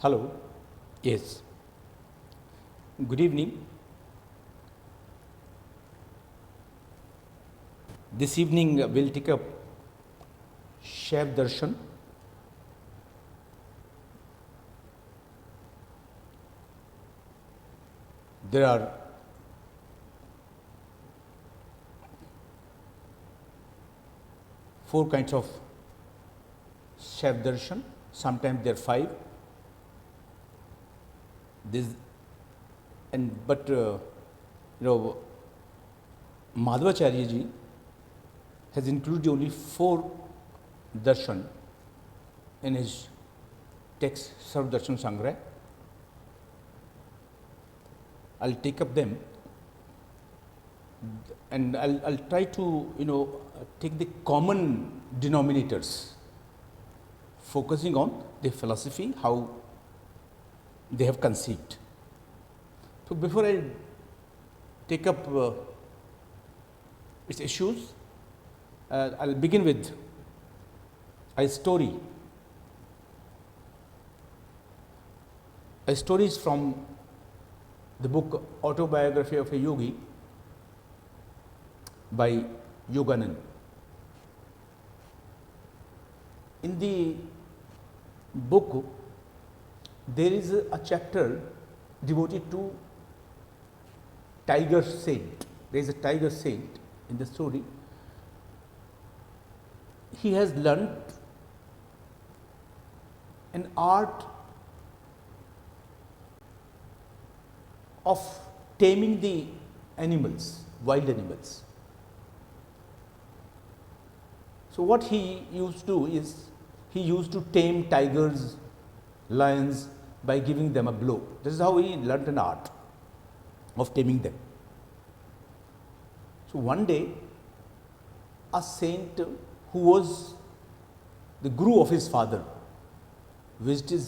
Hello. Yes. Good evening. This evening we'll take up Shaiv Darshan. There are four kinds of Shaiv Darshan. Sometimes there are five. This but Madhvacharya ji has included only four darshan in his text Sarv Darshan Sangrah. I'll take up them and I'll try to take the common denominators, focusing on the philosophy, how they have conceived. So before I take up its issues, I'll begin with a story. A story is from the book Autobiography of a Yogi by Yoganand. In the book, there is a chapter devoted to tiger saint. There is a tiger saint in the story. He has learnt an art of taming the animals, wild animals. So what he used to do is, he used to tame tigers, lions by giving them a blow. This is how he learnt an art of taming them. So one day, a saint who was the guru of his father visited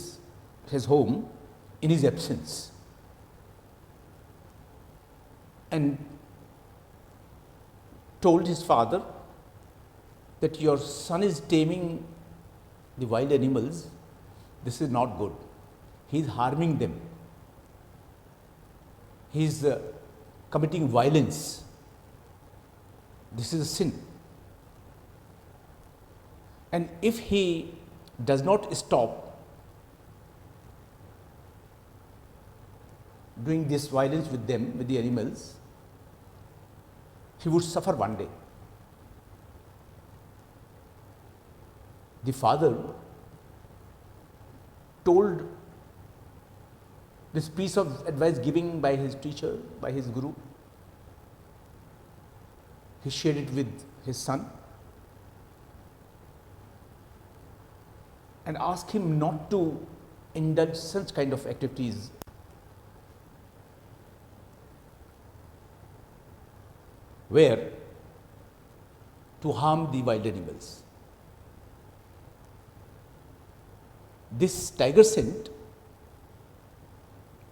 his home in his absence and told his father that your son is taming the wild animals. This is not good. He is harming them. He is committing violence. This is a sin. And if he does not stop doing this violence with them, with the animals, he would suffer one day. The father told this piece of advice given by his teacher, by his guru. He shared it with his son and asked him not to indulge such kind of activities where to harm the wild animals. This tiger saint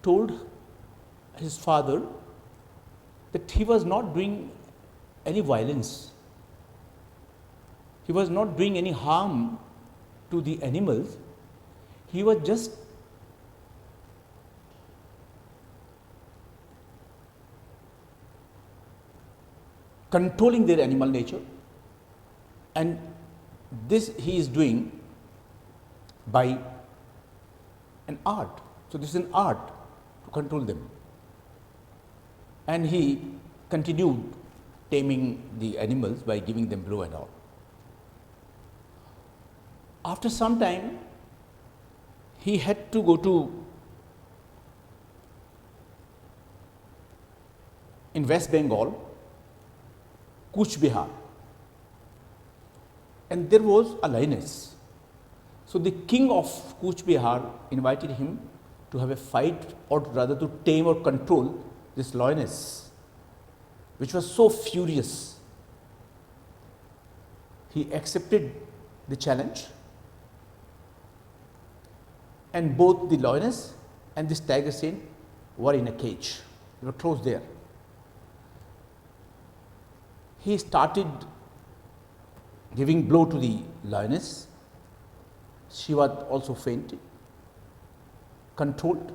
told his father that he was not doing any violence. He was not doing any harm to the animals. He was just controlling their animal nature, and this he is doing by an art. So this is an art to control them. And he continued taming the animals by giving them blow and all. After some time, he had to go to in West Bengal, Kuch Bihar, and there was a lioness. So the king of Kuch Bihar invited him to have a fight, or rather to tame or control this lioness, which was so furious. He accepted the challenge, and both the lioness and this tiger saint were in a cage. They were closed there. He started giving blow to the lioness. She was also fainted. controlled.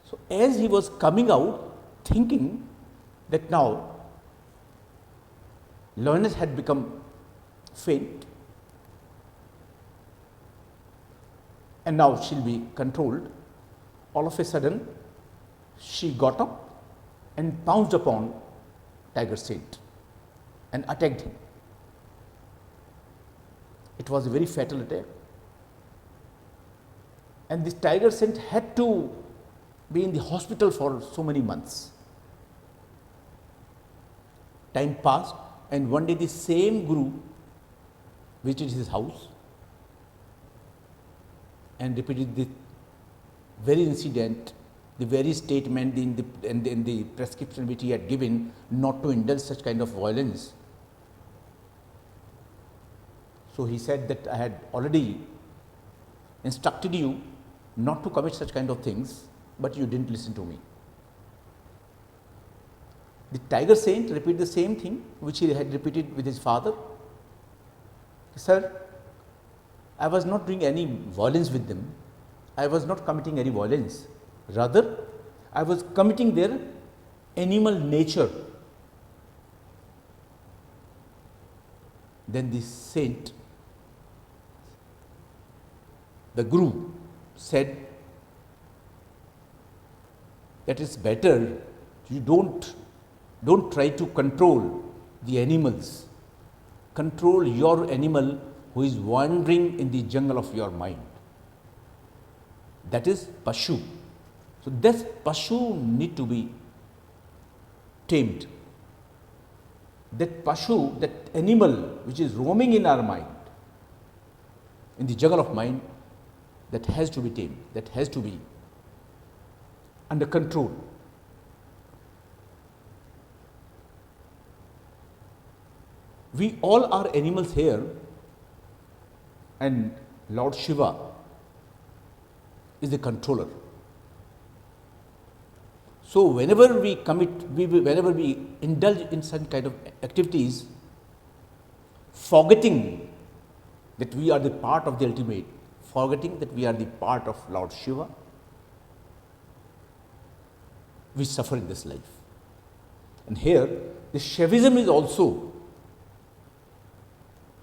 So, as he was coming out, thinking that now lioness had become faint and now she'll be controlled, all of a sudden she got up and pounced upon Tiger Saint and attacked him. It was a very fatal attack, and this Tiger Saint had to be in the hospital for so many months. Time passed, and one day the same Guru visited his house and repeated the very incident, the very statement in the prescription which he had given not to indulge such kind of violence. So he said that I had already instructed you not to commit such kind of things, but you didn't listen to me. The Tiger Saint repeated the same thing which he had repeated with his father. Sir, I was not doing any violence with them. I was not committing any violence. Rather, I was committing their animal nature. Then the saint, the Guru, said that it's better you don't try to control the animals. Control your animal who is wandering in the jungle of your mind. That is Pashu. So this Pashu need to be tamed. That Pashu, that animal which is roaming in our mind, in the jungle of mind, that has to be tamed, that has to be under control. We all are animals here, and Lord Shiva is the controller. So whenever we whenever we indulge in some kind of activities, forgetting that we are the part of the ultimate, forgetting that we are the part of Lord Shiva, we suffer in this life. And here, the Shaivism is also,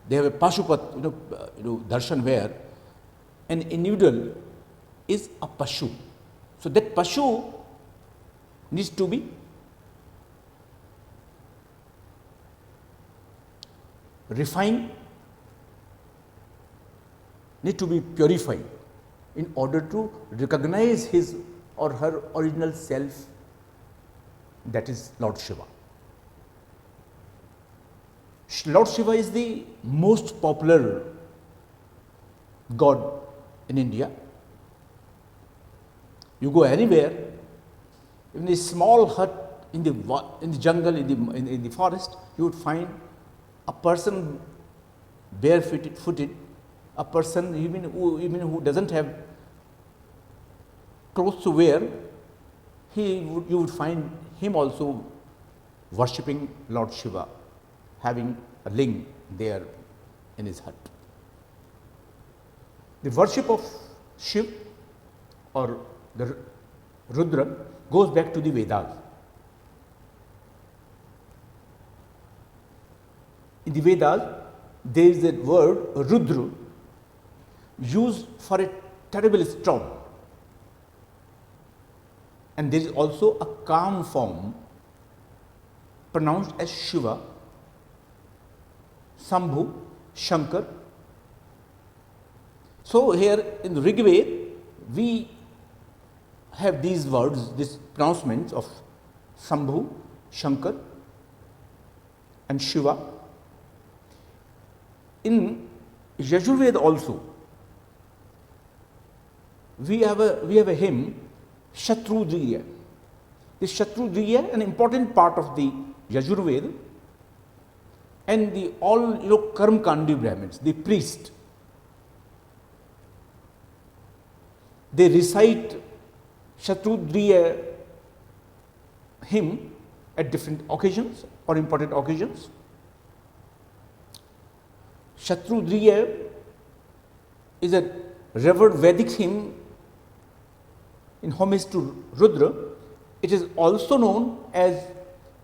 they have a Pashupat, darshan where an individual is a Pashu. So that Pashu needs to be refined, need to be purified in order to recognize his or her original self, that is Lord Shiva. Lord Shiva is the most popular god in India. You go anywhere, in a small hut in the jungle, in the forest, you would find a person barefooted, a person even who doesn't have clothes to wear. You would find him also worshipping Lord Shiva, having a ling there in his hut. The worship of Shiv or the Rudra goes back to the Vedas. In the Vedas, there is a word Rudra used for a terrible storm, and there is also a calm form pronounced as Shiva, Sambhu, Shankar. So here in the Rig Veda, we have these words, these pronouncements of Sambhu, Shankar and Shiva. In Yajurveda also, we have a hymn, Shatrudriya. This Shatrudriya, an important part of the Yajurveda, and the all Karma Kandi Brahmins, the priest, they recite Shatrudriya hymn at different occasions or important occasions. Shatrudriya is a revered Vedic hymn in homage to Rudra, it is also known as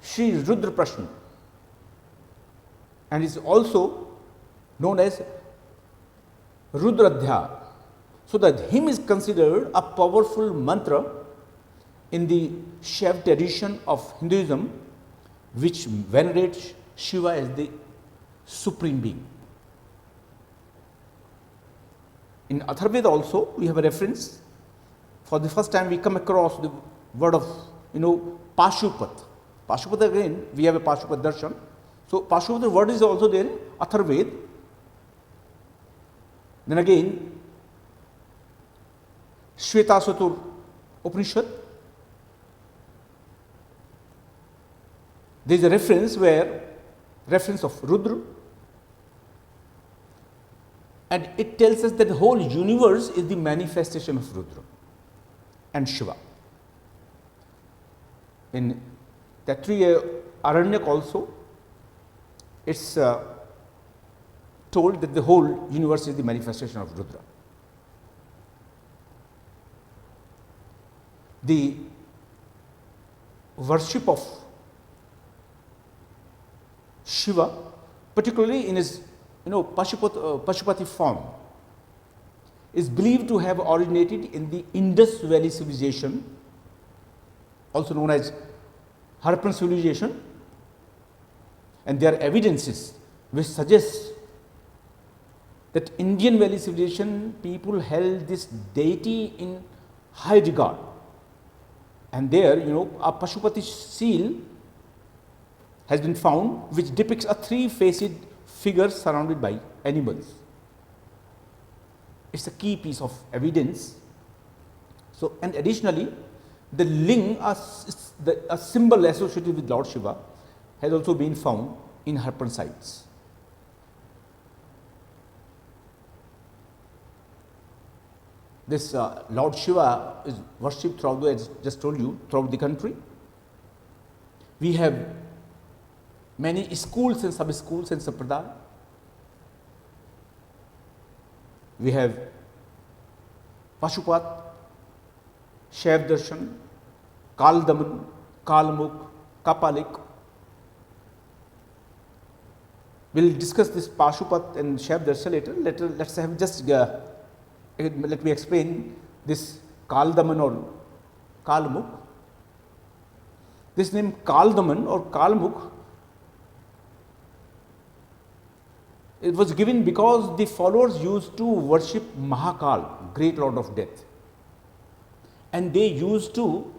Shri Rudra Prashna and is also known as Rudradhya. So the hymn is considered a powerful mantra in the Shaiv tradition of Hinduism, which venerates Shiva as the supreme being. In Atharvaveda also we have a reference. For the first time we come across the word of Pashupat. Pashupat, again we have a Pashupat darshan. So Pashupat, the word is also there in Atharvaveda. Then again Shvetasatur Upanishad, there is a reference of Rudra, and it tells us that the whole universe is the manifestation of Rudra and Shiva. In Taittiriya Aranyak also, it's told that the whole universe is the manifestation of Rudra. The worship of Shiva, particularly in his Pashupati form, is believed to have originated in the Indus Valley civilization, also known as Harappan civilization, and there are evidences which suggest that Indian Valley civilization people held this deity in high regard, and there a Pashupati seal has been found which depicts a three-faced figure surrounded by animals. It's a key piece of evidence. So, and additionally, the ling, a symbol associated with Lord Shiva, has also been found in Harappan sites. This Lord Shiva is worshipped throughout, as I just told you, throughout the country. We have many schools and sub-schools and sampradaya. We have Pashupat, Shaiv Darshan, Kaldaman, Kalmukh, Kapalik. We will discuss this Pashupat and Shaiv Darshan later. Let's have just let me explain this Kaldaman or Kalmukh. This name Kaldaman or Kalmukh, it was given because the followers used to worship Mahakal, great lord of death, and they used to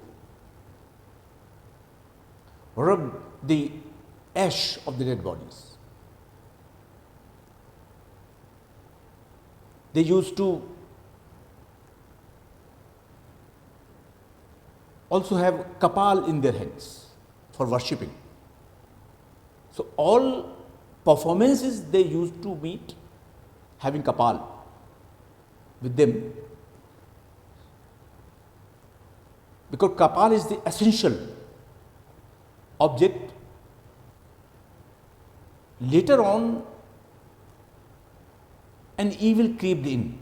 rub the ash of the dead bodies. They used to also have kapal in their hands for worshipping. So all performances they used to meet having kapal with them, because kapal is the essential object. Later on an evil crept in,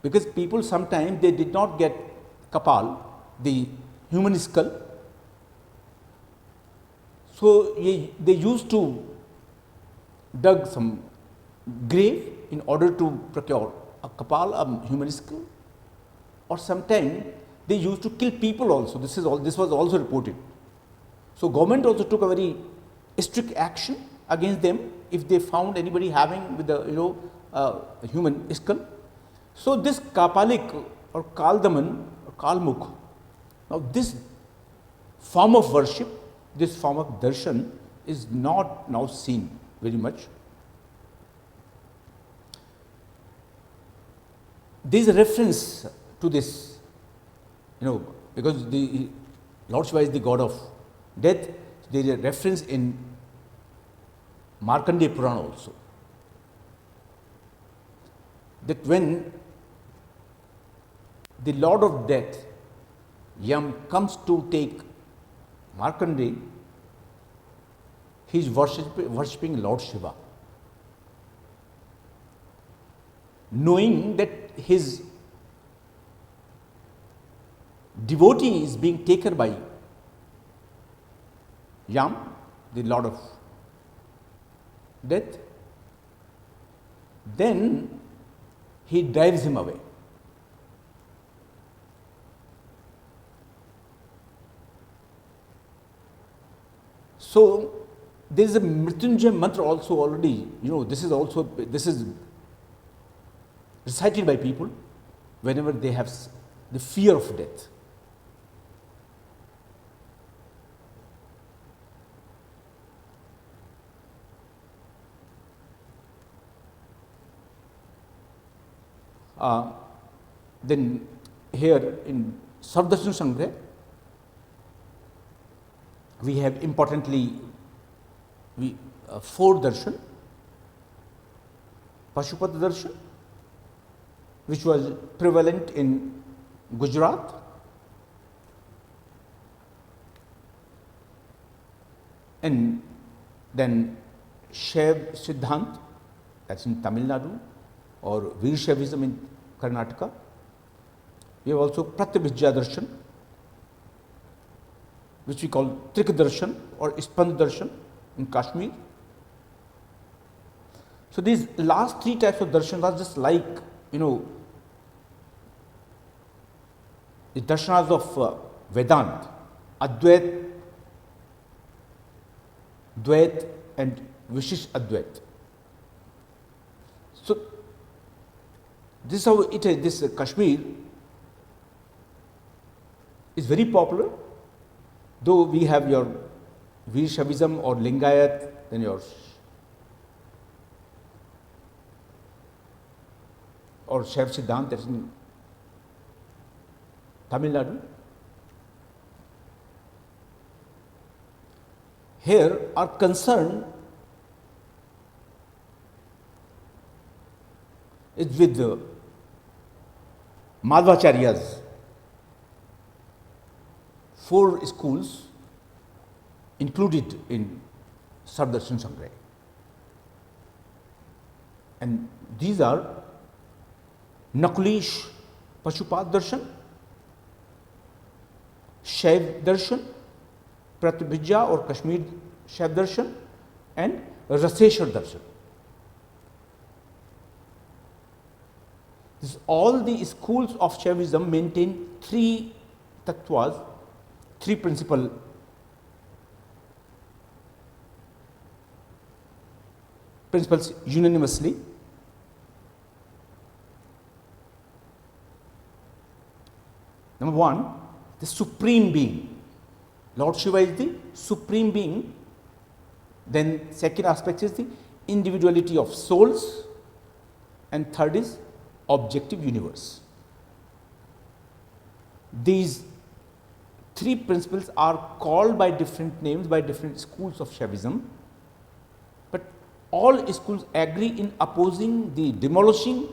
because people sometimes they did not get kapal, the human skull, so they used to dug some grave in order to procure a kapal, a human skull, or sometimes they used to kill people also. This was also reported. So government also took a very strict action against them if they found anybody having with the human skull. So this Kapalik or Kaldaman or Kalmukh, now this form of worship, this form of darshan is not now seen very much. There is a reference to this, because the Lord Shiva is the god of death. There is a reference in Markandeya Purana also, that when the Lord of Death, Yam, comes to take Markandeya, he is worshipping Lord Shiva, knowing that his devotee is being taken by Yam, the lord of death, then he drives him away. So there is a Mrityunjay mantra also already, this is recited by people whenever they have the fear of death. Then here in Sarvdarshan Sangrah, we have importantly four darshan. Pashupata darshan, which was prevalent in Gujarat, and then Shaiv Siddhant, that's in Tamil Nadu, or Veer Shaivism in Karnataka. We have also Pratyabhijya darshan, which we call Trik darshan or Spand darshan in Kashmir. So these last three types of darshan are just like, the darshanas of Vedanta, Advait, Dvait and Vishish Advait. So this is how it is. This Kashmir is very popular, though we have your Veer Shaivism or Lingayat, then your or Shaiv Siddhant, that's in Tamil Nadu. Here our concern is with the Madhvacharyas, four schools included in Sarvdarshan Sangrah. And these are Nakulish Pashupat Darshan, Shaiv Darshan, Pratyabhijya or Kashmir Shaiv Darshan, and Raseshwar Darshan. All the schools of Shaivism maintain three tattvas, three principles unanimously. Number one, the Supreme Being. Lord Shiva is the Supreme Being. Then second aspect is the individuality of souls, and third is objective universe. These three principles are called by different names by different schools of Shaivism, but all schools agree in opposing the demolishing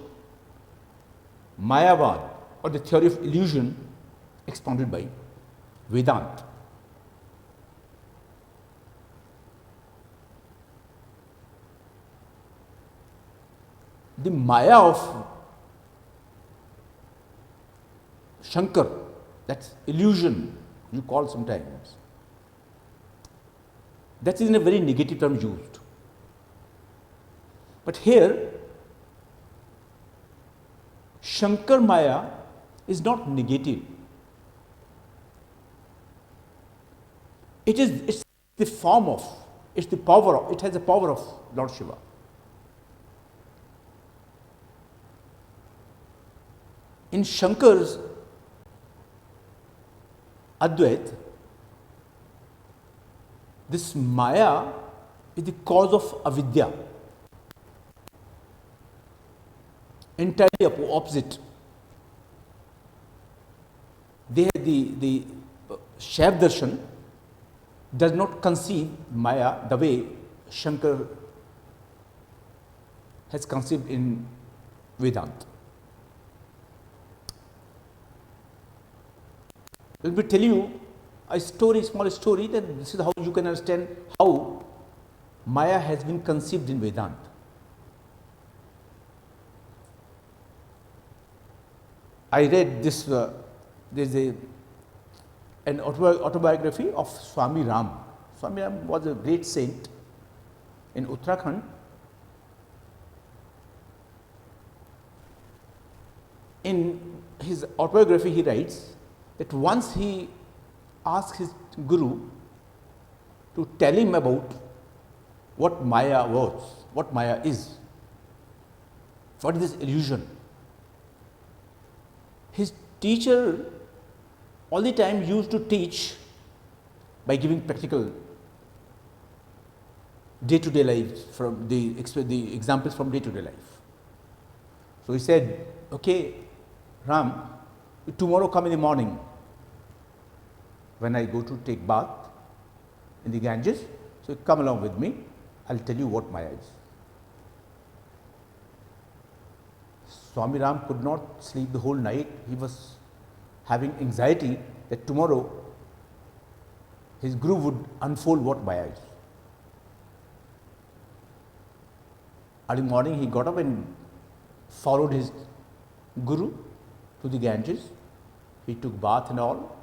Mayavad or the theory of illusion expounded by Vedanta. The Maya of Shankar, that's illusion, you call sometimes. That is in a very negative term used. But here, Shankar Maya is not negative. It's the form of, it's the power of, it has the power of Lord Shiva. In Shankar's Advait, this Maya is the cause of avidya, entirely opposite. The Shaiv Darshan does not conceive Maya the way Shankar has conceived in Vedanta. Let me tell you a story, small story, then this is how you can understand how Maya has been conceived in Vedanta. I read this, there is a an autobiography of Swami Ram. Swami Ram was a great saint in Uttarakhand. In his autobiography, he writes that once he asked his guru to tell him about what Maya was, what Maya is, what is this illusion. His teacher all the time used to teach by giving practical day-to-day life, from the examples from day-to-day life. So he said, okay, Ram, tomorrow come in the morning when I go to take bath in the Ganges. So come along with me, I'll tell you what Maya is. Swami Ram could not sleep the whole night. He was having anxiety that tomorrow his guru would unfold what Maya is. Early morning he got up and followed his guru to the Ganges. He took bath and all,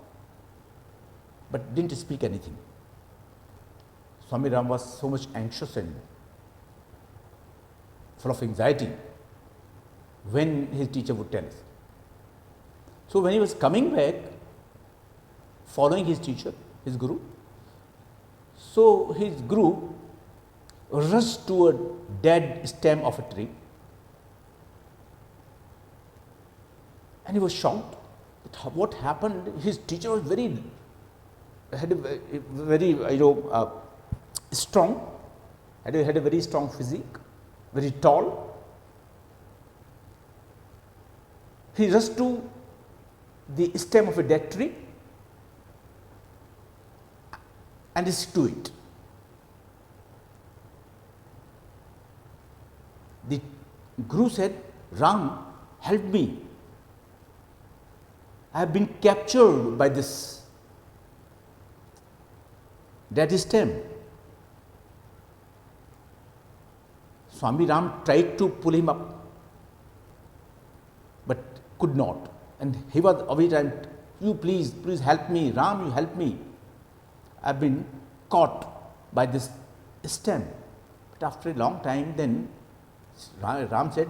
but didn't speak anything. Swami Ram was so much anxious and full of anxiety when his teacher would tell us. So when he was coming back, following his teacher, his guru, so his guru rushed to a dead stem of a tree, and he was shocked that what happened. His teacher was had a very strong, had a very strong physique, very tall. He rushed to the stem of a dead tree and is to it. The guru said, Ram, help me. I have been captured by this dead stem. Swami Ram tried to pull him up, but could not. And he was every time, you please help me, Ram, you help me. I have been caught by this stem. But after a long time, then Ram said,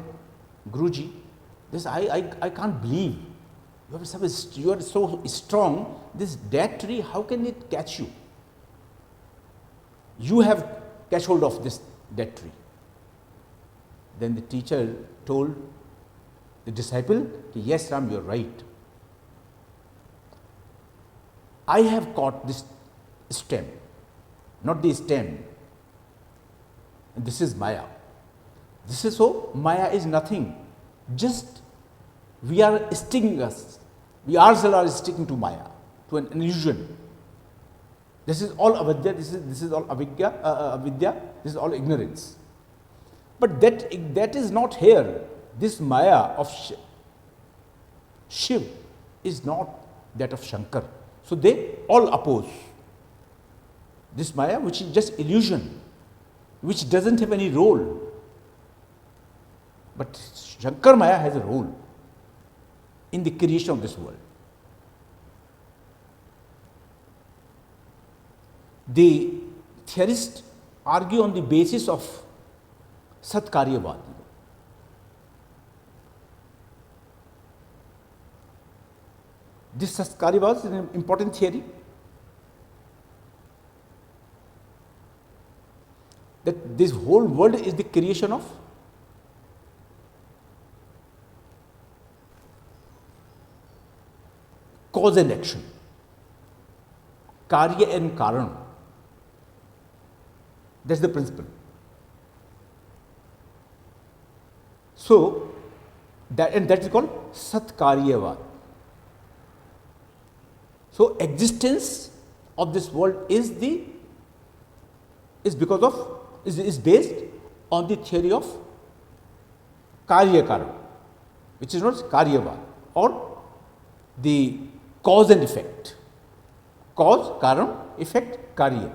Guruji, this I can't believe. You are so strong. This dead tree, how can it catch you? You have catch hold of this dead tree. Then the teacher told the disciple, yes, Ram, you are right. I have caught this stem, not the stem. And this is Maya. This is so, Maya is nothing. Just we are sticking us. We ourselves are sticking to Maya, to an illusion. This is all avidya, this is all avidya, this is all ignorance. But that is not here. This Maya of Shiv is not that of Shankar. So they all oppose. This Maya, which is just illusion, which doesn't have any role. But Shankar Maya has a role in the creation of this world. The theorists argue on the basis of Satkaryavad. This Satkaryavad is an important theory that this whole world is the creation of cause and action, Karya and Karan. That's the principle. So, that is called Satkaryavad. So, existence of this world is based on the theory of Karya Karan, which is known as Karyavad, or the cause and effect. Cause, Karan, effect, Karya.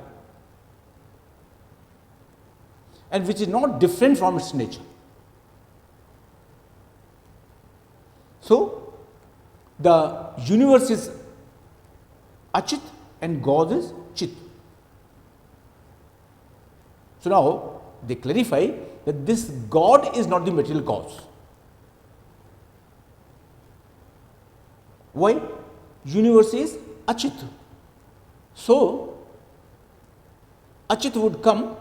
And which is not different from its nature. So, the universe is Achit and God is Chit. So now they clarify that this God is not the material cause. Why? Universe is Achit. So Achit would come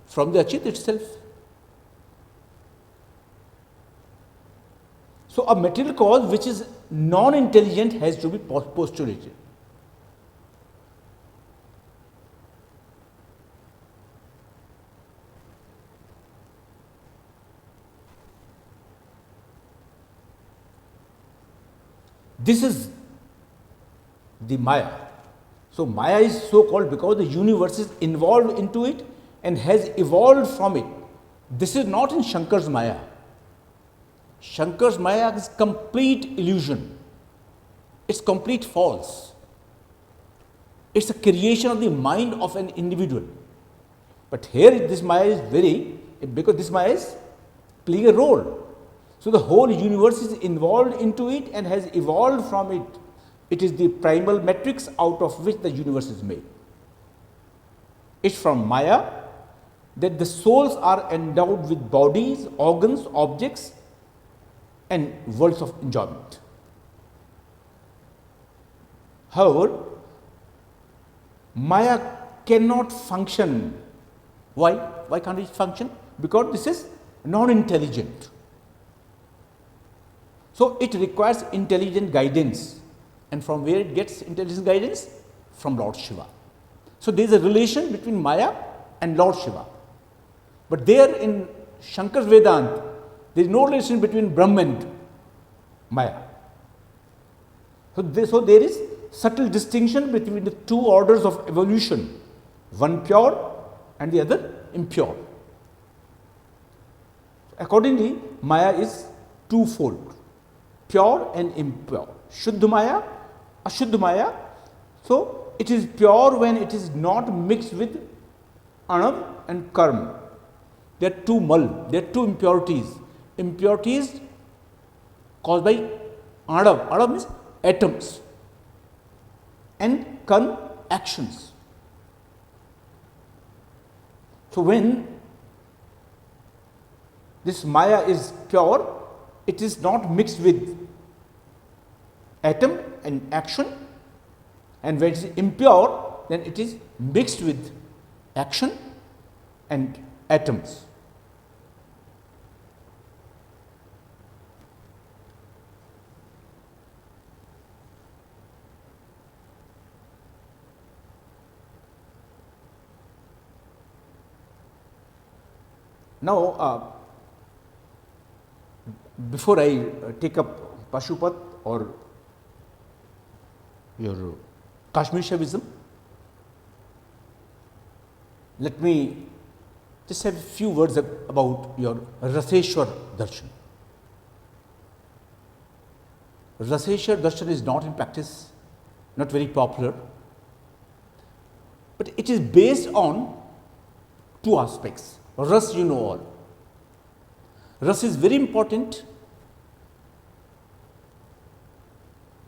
from the Achit itself. So a material cause which is non-intelligent has to be postulated. This is the Maya. So Maya is so called because the universe is involved into it and has evolved from it. This is not in Shankar's Maya. Shankar's Maya is complete illusion. It's complete false. It's a creation of the mind of an individual. But here this Maya is because this Maya is playing a role. So the whole universe is involved into it and has evolved from it. It is the primal matrix out of which the universe is made. It's from Maya that the souls are endowed with bodies, organs, objects, and worlds of enjoyment. However, Maya cannot function. Why? Why can't it function? Because this is non-intelligent. So it requires intelligent guidance. And from where it gets intelligent guidance? From Lord Shiva. So there is a relation between Maya and Lord Shiva. But there in Shankar's Vedanta, there is no relation between Brahma and Maya. So there is subtle distinction between the two orders of evolution, one pure and the other impure. Accordingly, Maya is twofold, pure and impure. Shuddha Maya, Ashuddha Maya. So it is pure when it is not mixed with Anam and Karma. There are two mal, there are two impurities. Impurities caused by Anam. Anam means atoms, and Karma actions. So when this Maya is pure, it is not mixed with atom and action, and when it is impure, then it is mixed with action and atoms. Now, before I take up Pashupat or your Kashmir Shaivism, let me just have a few words about your Raseshwar Darshan. Raseshwar Darshan is not in practice, not very popular, but it is based on two aspects. Ras, you know all. Ras is very important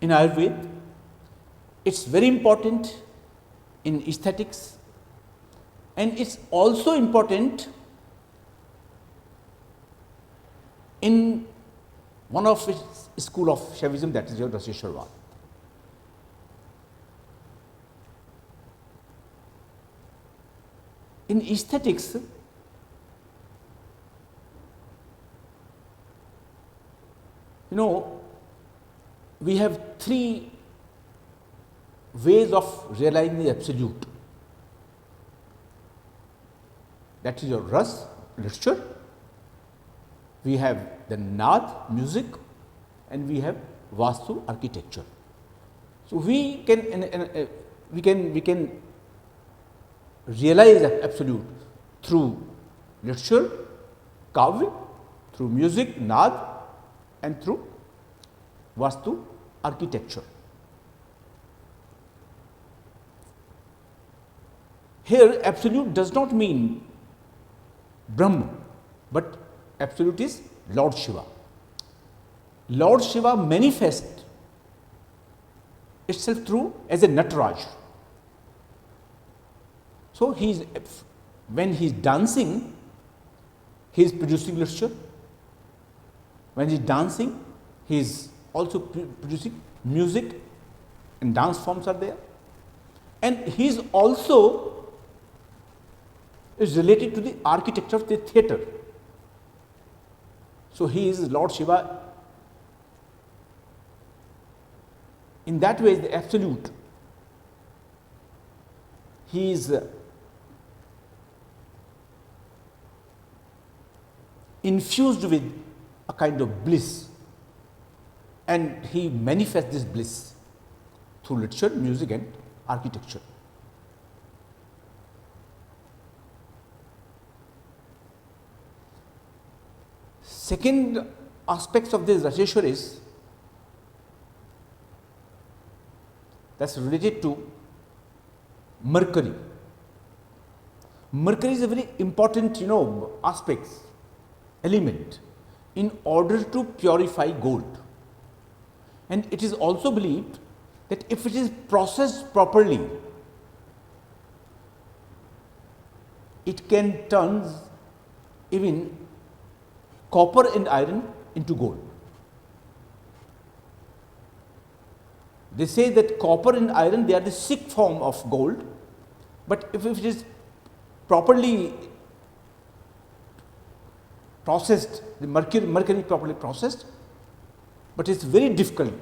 in Ayurveda. It's very important in aesthetics, and it's also important in one of its school of Shaivism, that is your Shrawan. In aesthetics, you know, we have three ways of realizing the absolute. That is your Ras, literature. We have the Nad, music, and we have Vastu, architecture. So we can realize the absolute through literature, Kavya, through music, Nad, and through Vastu, architecture. Here absolute does not mean Brahma, but absolute is Lord Shiva. Lord Shiva manifests itself through as a Nataraj. So when he's dancing, he is producing literature. When he's dancing, he is also producing music, and dance forms are there. And he is also related to the architecture of the theatre. So he is Lord Shiva. In that way, the absolute. He is infused with a kind of bliss, and he manifests this bliss through literature, music, and architecture. Second aspects of this Rajeshwar is that's related to Mercury. Mercury is a very important, aspect, element in order to purify gold. And it is also believed that if it is processed properly, it can turn even copper and iron into gold. They say that copper and iron, they are the sick form of gold, but if it is properly processed, the mercury properly processed, but it's very difficult.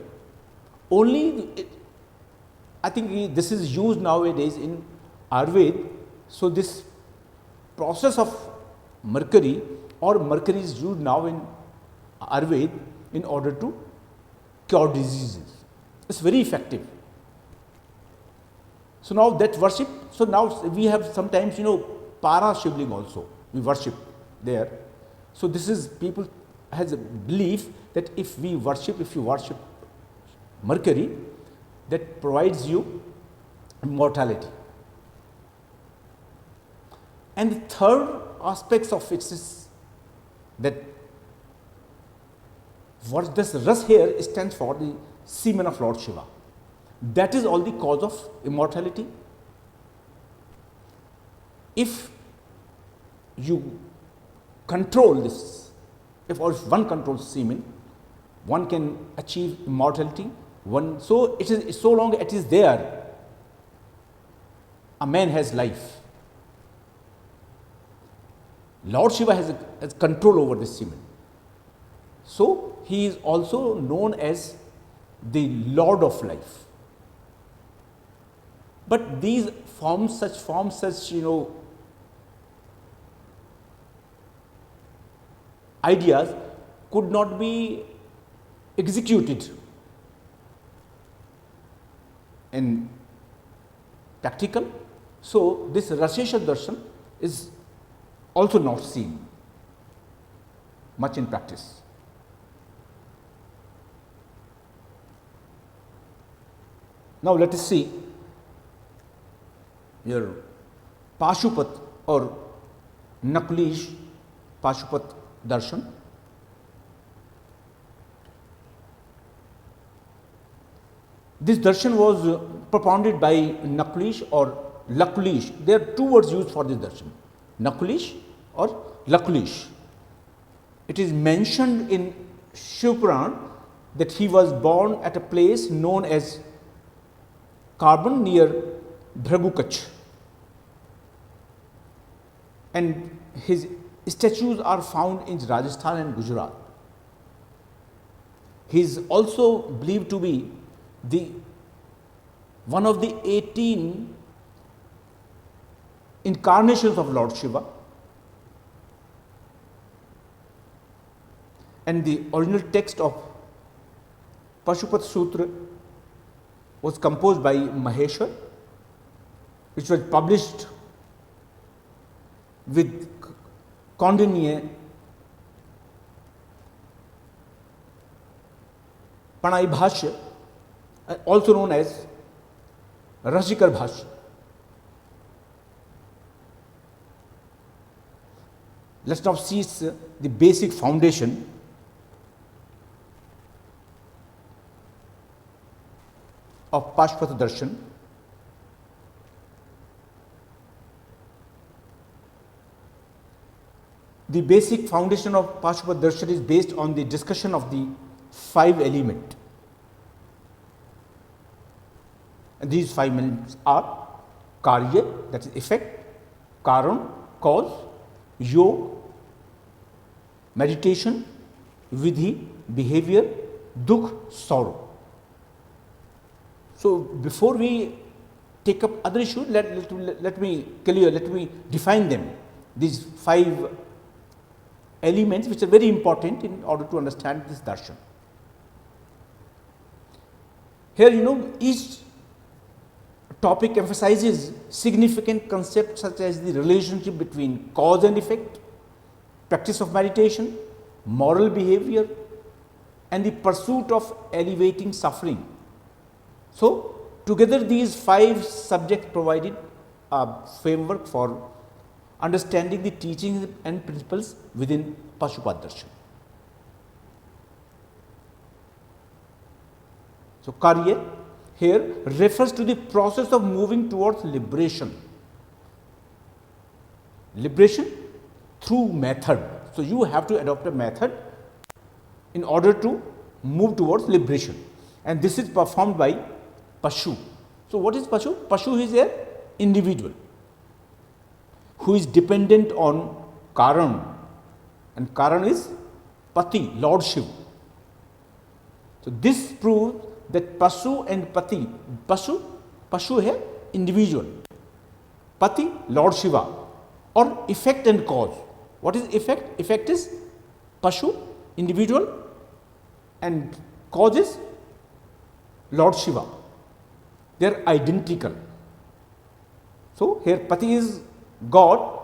I think this is used nowadays in Ayurveda. So this process of mercury is used now in Ayurveda in order to cure diseases. It's very effective. So now that worship, so now we have sometimes, para shivling also, we worship there. So this is, people has a belief that if you worship Mercury, that provides you immortality. And the third aspects of it is that what this Ras here stands for, the semen of Lord Shiva. That is all the cause of immortality. If you control this, if one controls semen, one can achieve immortality. So it is, so long it is there, a man has life. Lord Shiva has control over this semen. So he is also known as the Lord of life. But these forms, such ideas could not be executed in practical. So this Rashesha Darshan is also not seen much in practice. Now let us see your Pashupat or Naklish Pashupat Darshan. This darshan was propounded by Naklish or Laklish. There are two words used for this darshan, Naklish or Laklish. It is mentioned in Shiv Puran that he was born at a place known as Carbon near Bhragukach, and his statues are found in Rajasthan and Gujarat. He is also believed to be one of the 18 incarnations of Lord Shiva, and the original text of Pashupat Sutra was composed by Maheshwar, which was published with Kaundinya Panai Bhashya, also known as Rashikar Bhashya. Let us now see the basic foundation. of Pashupata Darshan. The basic foundation of Pashupata Darshan is based on the discussion of the 5 elements. And these 5 elements are Karya, that is effect, Karan, cause, Yog, meditation, Vidhi, behavior, Dukh, sorrow. So, before we take up other issues, let me define them. These 5 elements which are very important in order to understand this darshan. Here, each topic emphasizes significant concepts such as the relationship between cause and effect, practice of meditation, moral behavior, and the pursuit of alleviating suffering. So, together these 5 subjects provided a framework for understanding the teachings and principles within Pashupata Darshan. So, Karya here refers to the process of moving towards liberation. Liberation through method. So, you have to adopt a method in order to move towards liberation, and this is performed by Pashu. So, what is Pashu? Pashu is an individual who is dependent on Karan, and Karan is Pati, Lord Shiva. So, this proves that Pashu and Pati, Pashu है individual, Pati Lord Shiva, or effect and cause. What is effect? Effect is Pashu, individual, and cause is Lord Shiva. They are identical. So, here Pati is God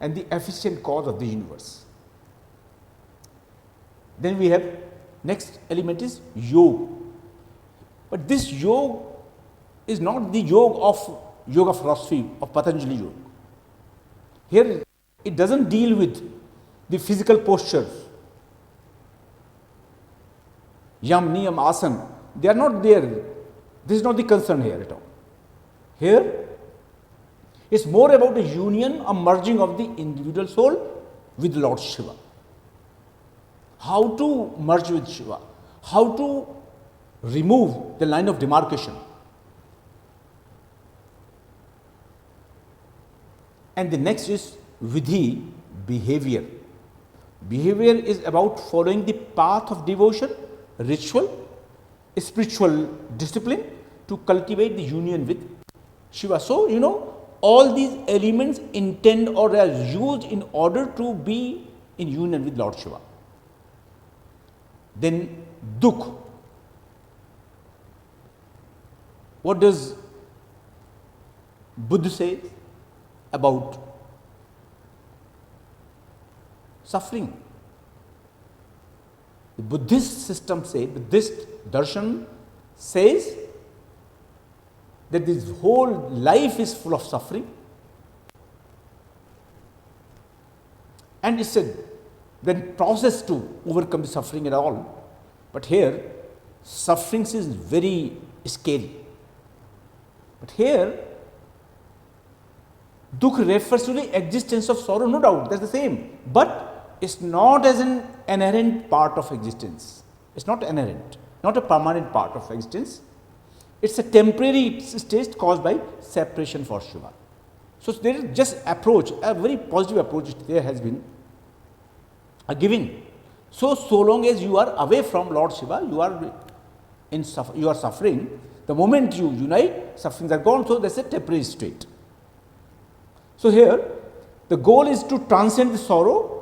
and the efficient cause of the universe. Then we have next element is Yoga. But this Yoga is not the Yoga of Yoga philosophy of Patanjali Yoga. Here it does not deal with the physical postures, Yam, Niyam, Asan, they are not there. This is not the concern here at all. Here it is more about a union, a merging of the individual soul with Lord Shiva. How to merge with Shiva, how to remove the line of demarcation. And the next is Vidhi, behavior. Behavior is about following the path of devotion, ritual, spiritual discipline to cultivate the union with Shiva. So, all these elements intend or are used in order to be in union with Lord Shiva. Then Dukh. What does Buddha say about suffering? The Buddhist system says, Buddhist darshan says that this whole life is full of suffering, and it's a then process to overcome the suffering at all. But here suffering is very scary. But here Dukh refers to the existence of sorrow, no doubt, that's the same, but it's not as an inherent part of existence. It's not inherent, not a permanent part of existence. It's a temporary state caused by separation for Shiva. So, there is just approach, a very positive approach there has been given. So long as you are away from Lord Shiva, you are suffering. The moment you unite, sufferings are gone. So, that is a temporary state. So, here the goal is to transcend the sorrow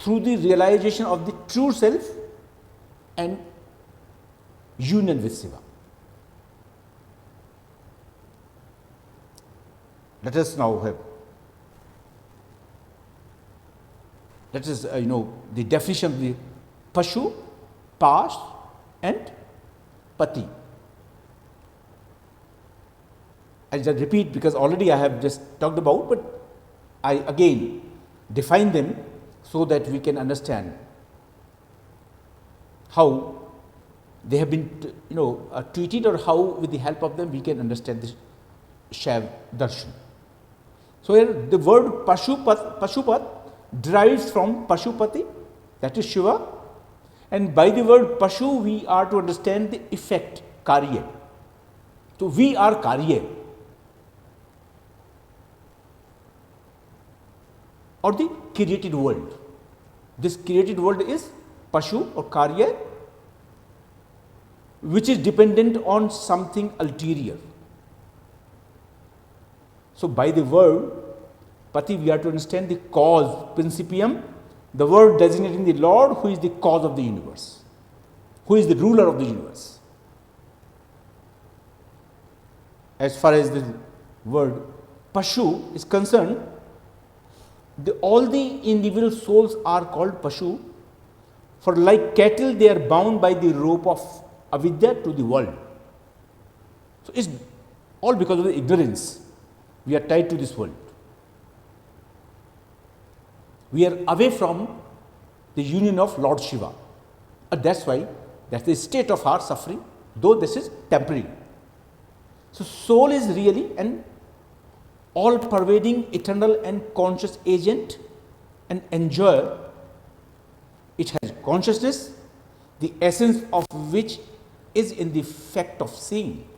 through the realization of the true self and union with Shiva. Let us now have, the definition of the Pashu, Pash and Pati. I just repeat because already I have just talked about, but I again define them so that we can understand how they have been treated, or how with the help of them we can understand this Shaiv darshan. So here the word Pashupat derives from Pashupati, that is Shiva, and by the word Pashu we are to understand the effect, Karya. So we are Karya, or the created world. This created world is Pashu or Karya, which is dependent on something ulterior. So by the word Pati we are to understand the cause, principium, the word designating the Lord who is the cause of the universe, who is the ruler of the universe. As far as the word Pashu is concerned, all the individual souls are called Pashu, for like cattle they are bound by the rope of avidya to the world. So it's all because of the ignorance we are tied to this world. We are away from the union of Lord Shiva. That's why that's the state of our suffering, though this is temporary. So soul is really an all pervading, eternal and conscious agent and enjoyer. It has consciousness, the essence of which is in the fact of seeing.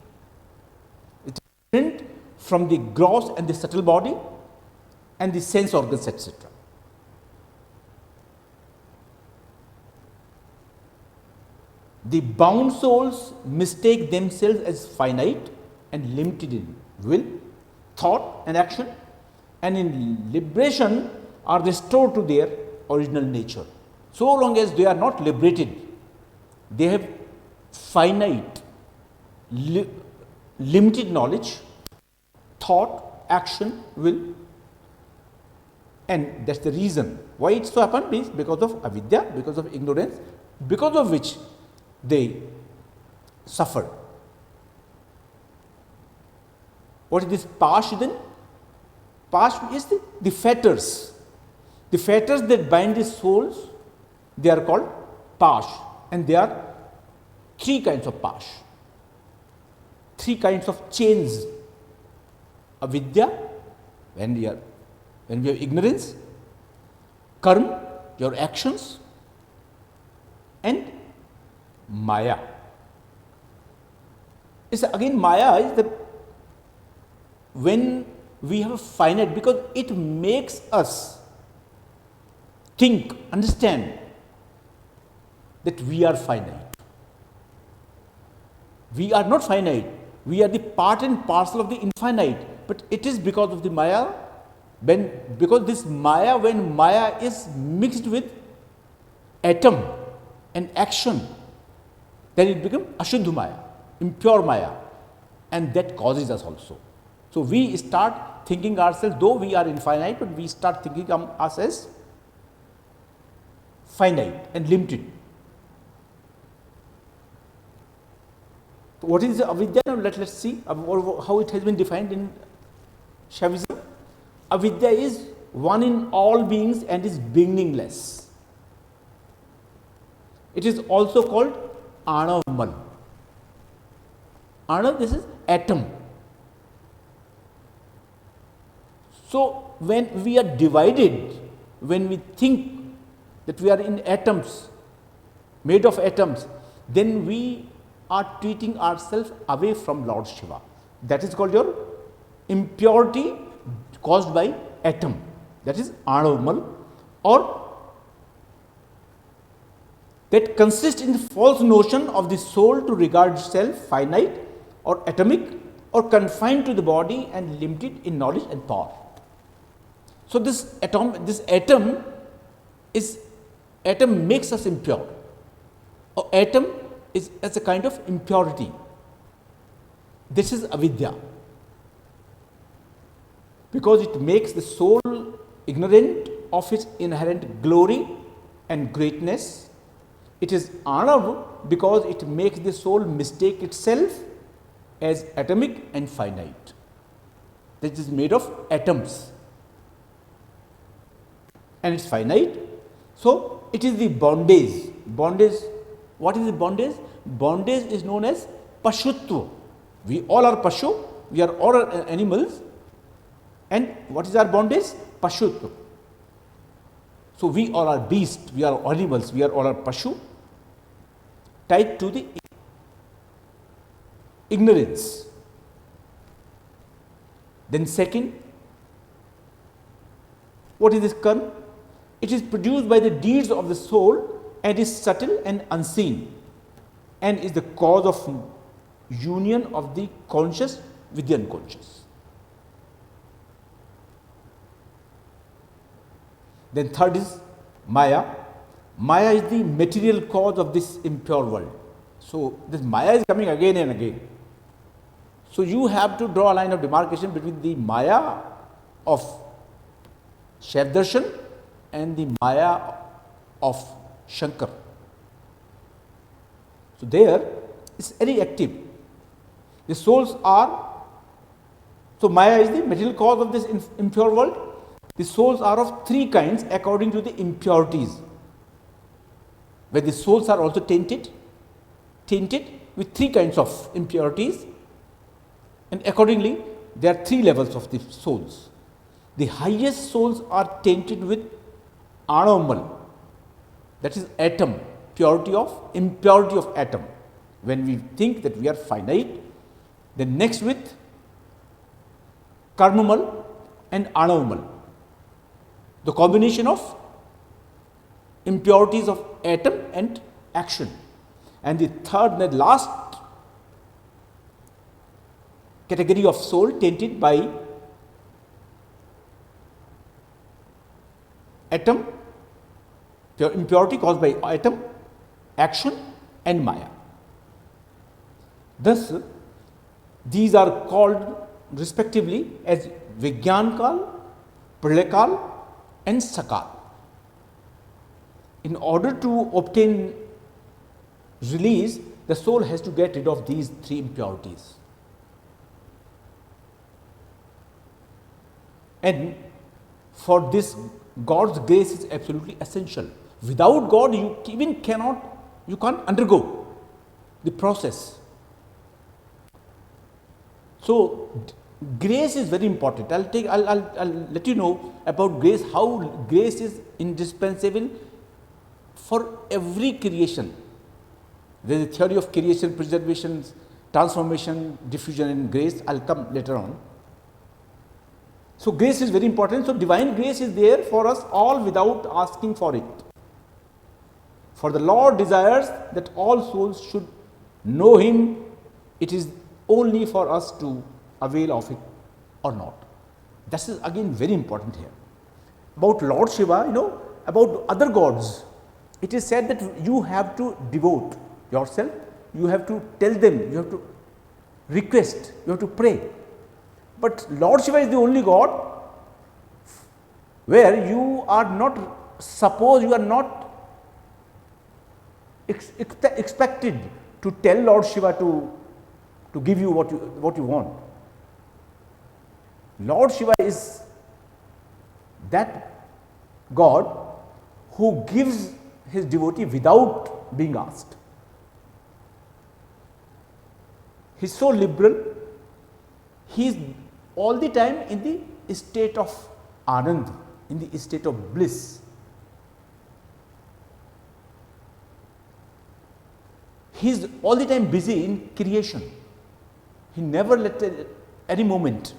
It is different from the gross and the subtle body and the sense organs, etc. The bound souls mistake themselves as finite and limited in will, thought and action, and in liberation are restored to their original nature. So long as they are not liberated, they have finite, limited knowledge, thought, action, will, and that's the reason why it so happened is because of avidya, because of ignorance, because of which they suffer. What is this Pash then? Pash is the fetters. The fetters that bind the souls, they are called Pash, and there are three kinds of Pash, three kinds of chains. Avidya, when we have ignorance, karma, your actions, and Maya. It's again Maya is the when we have a finite, because it makes us think, understand that we are finite. We are not finite, we are the part and parcel of the infinite, but it is because of the Maya, because this Maya, when Maya is mixed with atom and action, then it becomes Ashuddha Maya, impure Maya, and that causes us also. So we start thinking ourselves, though we are infinite, but we start thinking us as finite and limited. So what is the avidya? Now let's see how it has been defined in Shaivism. Avidya is one in all beings and is beginningless. It is also called Anav. Anav, this is atom. So when we are divided, when we think that we are in atoms, made of atoms, then we are treating ourselves away from Lord Shiva. That is called your impurity caused by atom. That is Anav, or that consists in the false notion of the soul to regard itself finite or atomic or confined to the body and limited in knowledge and power. So this atom makes us impure. Or atom is as a kind of impurity. This is avidya, because it makes the soul ignorant of its inherent glory and greatness. It is Anav because it makes the soul mistake itself as atomic and finite. That is made of atoms and it's finite. So it is the bondage What is the bondage? Bondage is known as Pashutva. We all are Pashu, we are all animals, and what is our bondage? Pashutva. So we all are beasts, we are animals, we are all are Pashu, tied to the ignorance. Then second, what is this karma? It is produced by the deeds of the soul and is subtle and unseen, and is the cause of union of the conscious with the unconscious. Then third is Maya. Maya is the material cause of this impure world. So this Maya is coming again and again. So you have to draw a line of demarcation between the Maya of Shaivism and the Maya of Shankar. So there is very active. The souls are, so Maya is the material cause of this impure world. The souls are of three kinds according to the impurities, where the souls are also tainted with three kinds of impurities, and accordingly there are three levels of the souls. The highest souls are tainted with Anamal, that is atom, impurity of atom. When we think that we are finite, then next with Karmamal and Anamal, the combination of impurities of atom and action. And the third, the last category of soul tainted by atom, impurity caused by atom, action and Maya. Thus, these are called respectively as Vigyankal, Pralakal and Sakal. In order to obtain release, the soul has to get rid of these three impurities. And for this, God's grace is absolutely essential. Without God, you can't undergo the process. So grace is very important. I'll let you know about grace, how grace is indispensable for every creation. There is a theory of creation, preservation, transformation, diffusion and grace. I'll come later on. So grace is very important. So divine grace is there for us all without asking for it. For the Lord desires that all souls should know Him. It is only for us to avail of it or not. This is again very important here. About Lord Shiva, about other gods, it is said that you have to devote yourself, you have to tell them, you have to request, you have to pray. But Lord Shiva is the only God where you are not expected to tell Lord Shiva to give you what you want. Lord Shiva is that God who gives his devotee without being asked. He is so liberal, he is all the time in the state of Anand, in the state of bliss. He is all the time busy in creation. He never let any moment,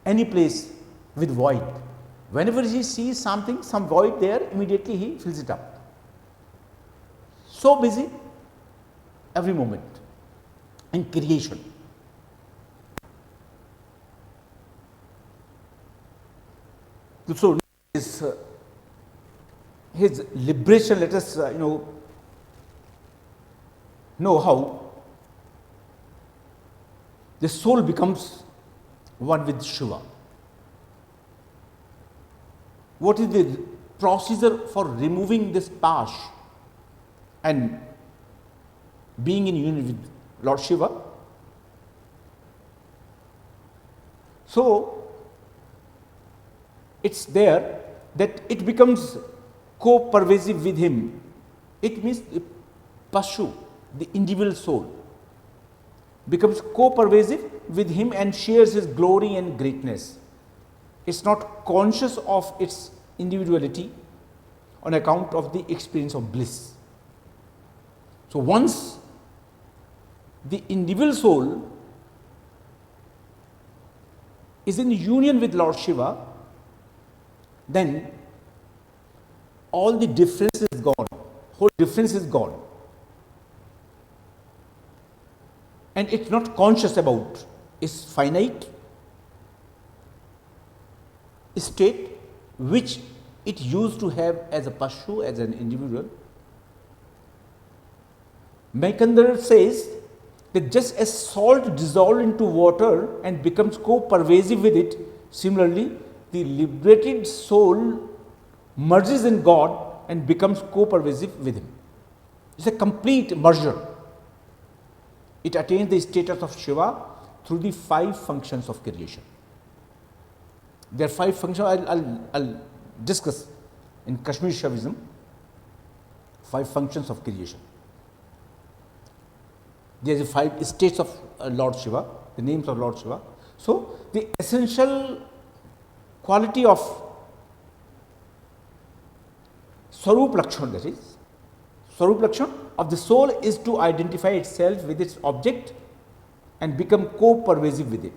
any place with void. Whenever he sees something, some void there, immediately he fills it up. So busy every moment in creation. So his liberation, let us know how the soul becomes one with Shiva. What is the procedure for removing this pash and being in union with Lord Shiva? So it's there that it becomes co-pervasive with him. It means Pashu, the individual soul, becomes co-pervasive with him and shares his glory and greatness. It's not conscious of its individuality on account of the experience of bliss. So once the individual soul is in union with Lord Shiva, then all the difference is gone, whole difference is gone. And it's not conscious about its finite state which it used to have as a Pashu, as an individual. Maikandar says that just as salt dissolves into water and becomes co-pervasive with it, similarly the liberated soul merges in God and becomes co-pervasive with him. It's a complete merger. It attains the status of Shiva through the 5 functions of creation. There are 5 functions I'll discuss in Kashmir Shaivism, 5 functions of creation. There are 5 states of Lord Shiva, the names of Lord Shiva. So the essential quality of Swarup Lakshman, that is, Swarup Lakshman of the soul is to identify itself with its object and become co-pervasive with it.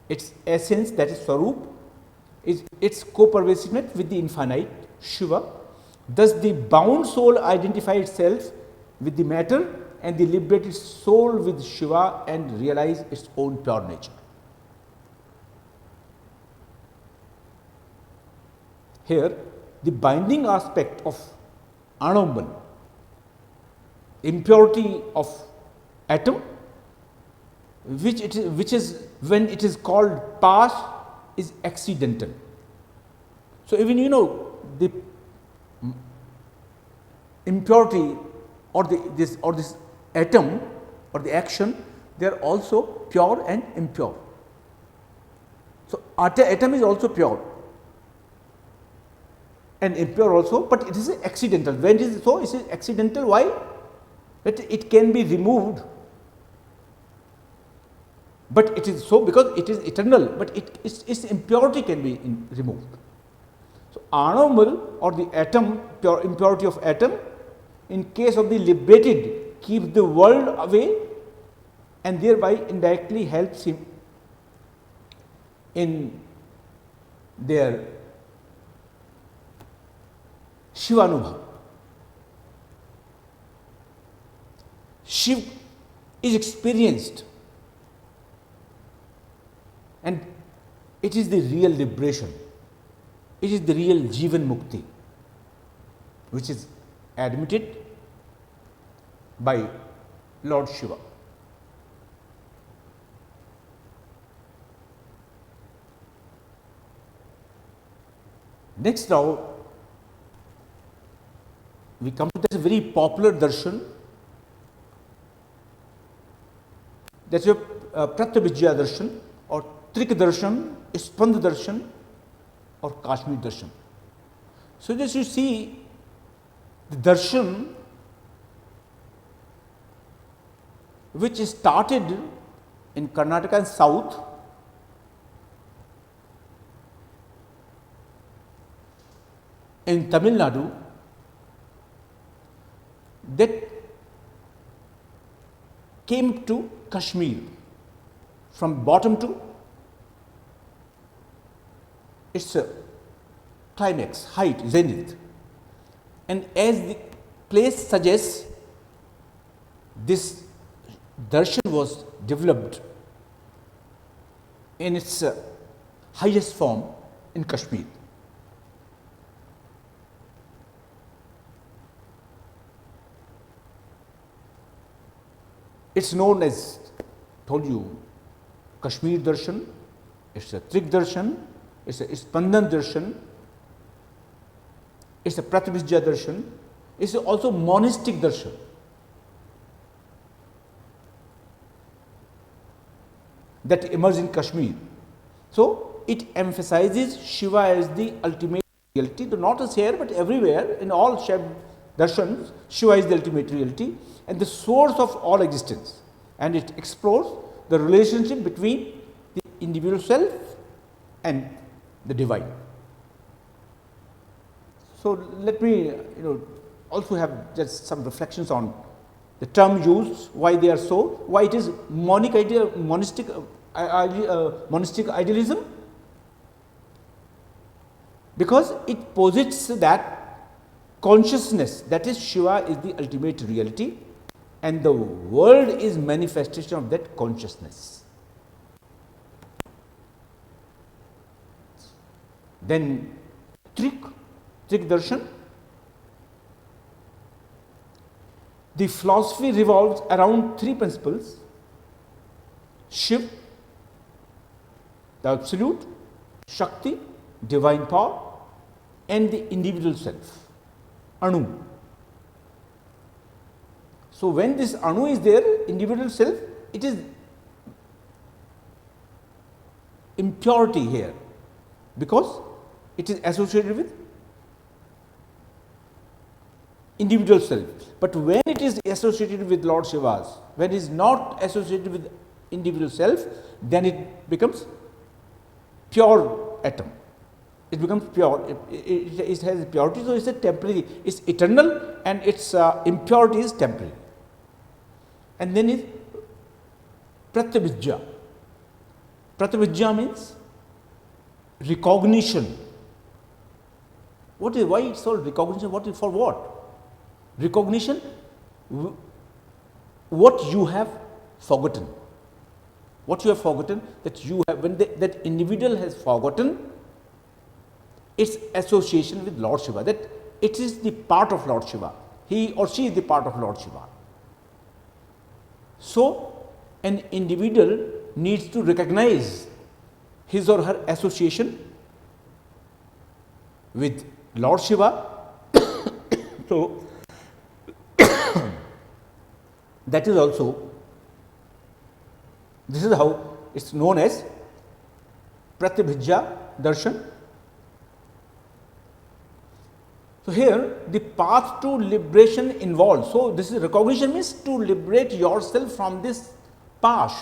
Its essence, that is Swarup, is its co-pervasiveness with the infinite, Shiva. Thus the bound soul identifies itself with the matter and the liberated soul with Shiva and realize its own pure nature. Here, the binding aspect of Anamban, impurity of atom, which is when it is called past, is accidental. So even the impurity or this atom or the action, they are also pure and impure. So atom is also pure and impure also, but it is accidental. When it is so, it is accidental. Why? That it can be removed, but it is so because it is eternal, but its impurity can be removed. So anomal or the atom, pure impurity of atom, in case of the liberated, keeps the world away and thereby indirectly helps him in their Shivanubhav. Shiv is experienced and it is the real liberation. It is the real Jivan Mukti, which is admitted by Lord Shiva. Next now, we come to this very popular darshan, that is your Pratyabhijya darshan or Trik darshan, Spand darshan or Kashmir darshan. So just you see the darshan which started in Karnataka and South, in Tamil Nadu, that came to Kashmir from bottom to its climax, height, zenith. And as the place suggests, this darshan was developed in its highest form in Kashmir. It's known as, told you, Kashmir darshan, it's a Trik darshan, it's a Spandan darshan, it's a Pratyabhijya darshan, it's also monastic darshan. That emerged in Kashmir. So it emphasizes Shiva as the ultimate reality, not as here but everywhere in all Shiv darshan, Shiva is the ultimate reality and the source of all existence, and it explores the relationship between the individual self and the divine. So, let me also have just some reflections on the term used, why they are so, why it is monistic idealism, because it posits that consciousness, that is Shiva, is the ultimate reality and the world is manifestation of that consciousness. Then Trik darshan, the philosophy revolves around three principles: Shiv, the absolute, Shakti, divine power, and the individual self, Anu. So, when this Anu is there, individual self, it is impurity here, because it is associated with individual self. But when it is associated with Lord Shiva's, when it is not associated with individual self, then it becomes pure atom. It becomes pure, it has purity, so it is a temporary, it is eternal and its impurity is temporary. And then is Pratyabhijja. Pratyabhijja means recognition. What is, why it's called recognition? What is, for what? Recognition, what you have forgotten. What you have forgotten, that you have, when that individual has forgotten its association with Lord Shiva, that it is the part of Lord Shiva, he or she is the part of Lord Shiva. So, an individual needs to recognize his or her association with Lord Shiva. So, that is also, this is how it is known as Pratyabhijja darshan. So, here the path to liberation involves. So, this is recognition means to liberate yourself from this pash,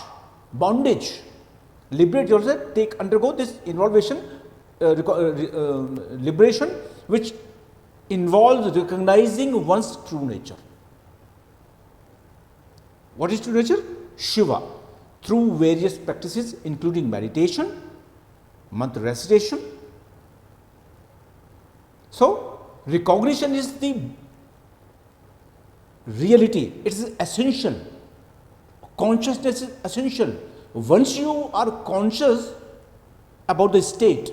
bondage, liberate yourself, undergo this involvation, liberation, which involves recognizing one's true nature. What is true nature? Shiva, through various practices including meditation, mantra recitation. So, recognition is the reality, it is essential. Consciousness is essential. Once you are conscious about the state,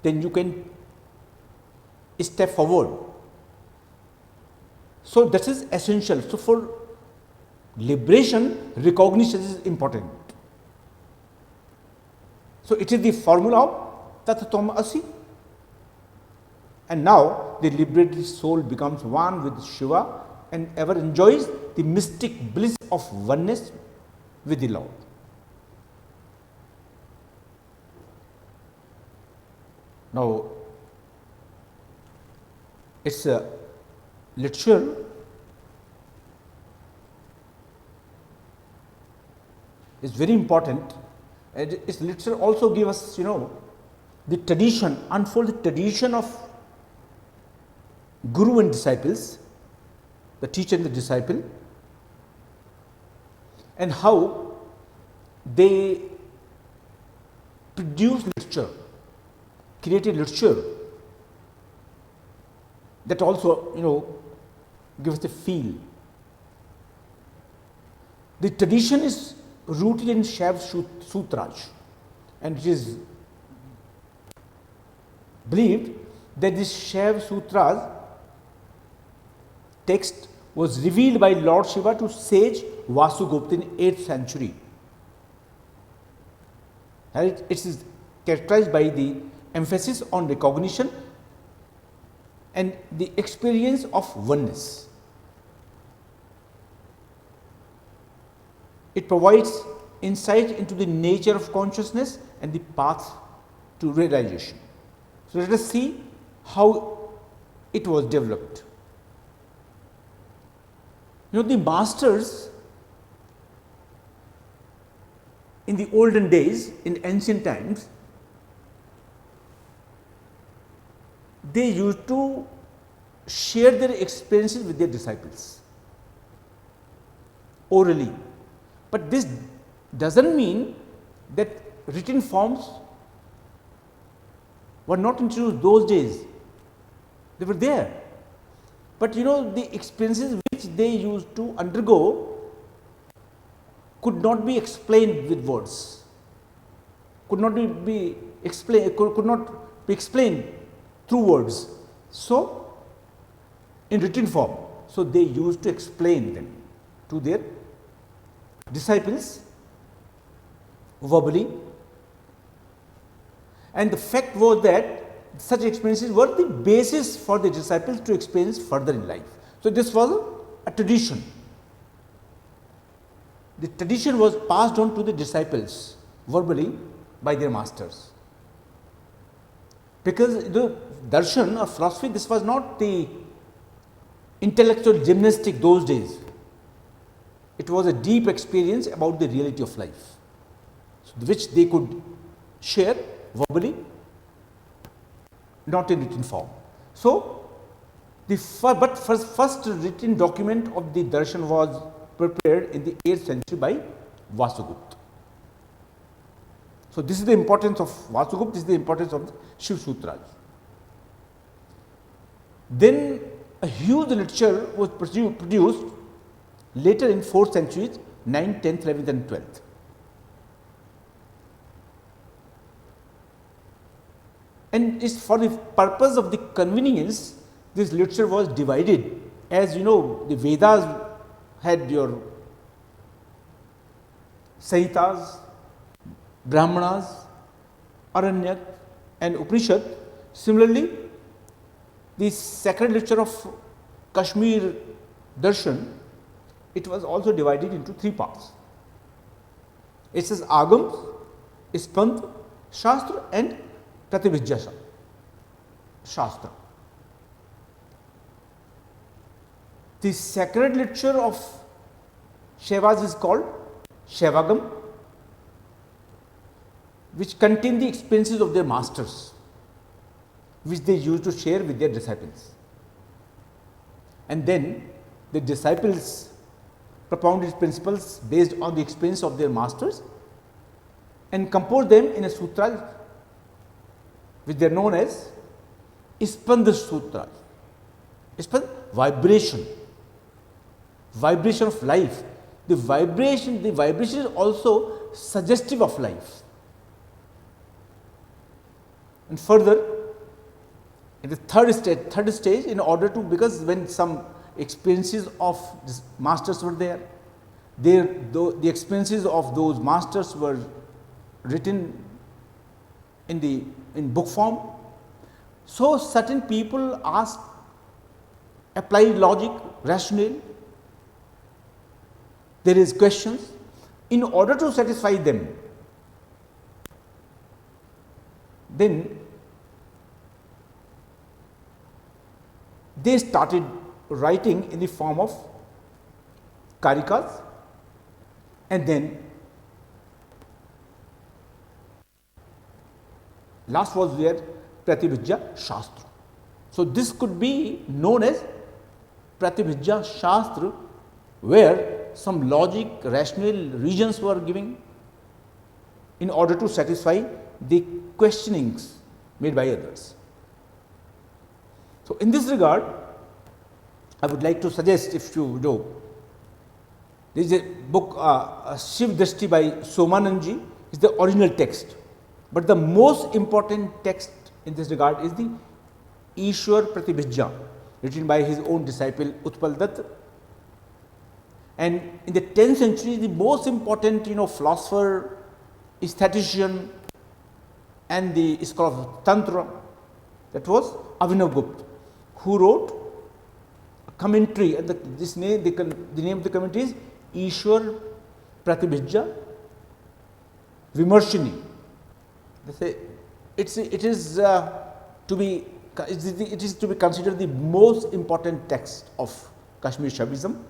then you can step forward. So, that is essential. So, for liberation, recognition is important. So, it is the formula of Tat Tvam Asi. And now, the liberated soul becomes one with Shiva and ever enjoys the mystic bliss of oneness with the Lord. Now, its literature is very important, and its literature also gives us, the tradition, unfold the tradition of Guru and disciples, the teacher and the disciple, and how they produce literature, created literature that also, gives the feel. The tradition is rooted in Shaiv Sutras, and it is believed that this Shaiv Sutras text was revealed by Lord Shiva to sage Vasugupta in 8th century. And it is characterized by the emphasis on recognition and the experience of oneness. It provides insight into the nature of consciousness and the path to realization. So, let us see how it was developed. The masters in the olden days, in ancient times, they used to share their experiences with their disciples orally. But this doesn't mean that written forms were not introduced those days. They were there. But the experiences which they used to undergo could not be explained with words, could not be explained through words. So, in written form, so they used to explain them to their disciples verbally, and the fact was that such experiences were the basis for the disciples to experience further in life. So, this was a tradition. The tradition was passed on to the disciples verbally by their masters, because the darshan or philosophy, this was not the intellectual gymnastic those days. It was a deep experience about the reality of life, which they could share verbally, not in written form. So, the first written document of the darshan was prepared in the 8th century by Vasugupta. So, this is the importance of Vasugupta, this is the importance of the Shiv Sutras. Then a huge literature was produced later in 4th centuries, 9th, 10th, 11th and 12th. And it's for the purpose of the convenience, this literature was divided. As the Vedas had your Sahitas, Brahmanas, Aranyak and Upanishad. Similarly, the sacred literature of Kashmir Darshan, it was also divided into 3 parts. It says Agam, Spand, Shastra and Pratibhijya Shastra. The sacred literature of Shaivas is called Shaivagam, which contain the experiences of their masters, which they used to share with their disciples. And then the disciples propounded principles based on the experience of their masters and composed them in a sutra, which they are known as Spanda Sutra. Spanda, vibration of life. The vibration is also suggestive of life. And further, in the third stage, in order to, because when some experiences of masters were there, the experiences of those masters were written in book form. So, certain people asked, applied logic, rationale, there is questions. In order to satisfy them, then they started writing in the form of karikas, and then last was their Pratibhijya Shastra. So, this could be known as Pratibhijya Shastra, where some logic, rational reasons were given in order to satisfy the questionings made by others. So, in this regard, I would like to suggest, if you know, there is a book Shiv Drishti by Somananji, is the original text, but the most important text in this regard is the Ishwar Pratibhijya, written by his own disciple Utpal Dutt. And in the 10th century, the most important philosopher, aesthetician and the scholar of Tantra, that was Avinav Gupta, who wrote a commentary, and the name of the commentary is Ishwar Pratibhijya Vimarshini. It is to be considered the most important text of Kashmir Shaivism,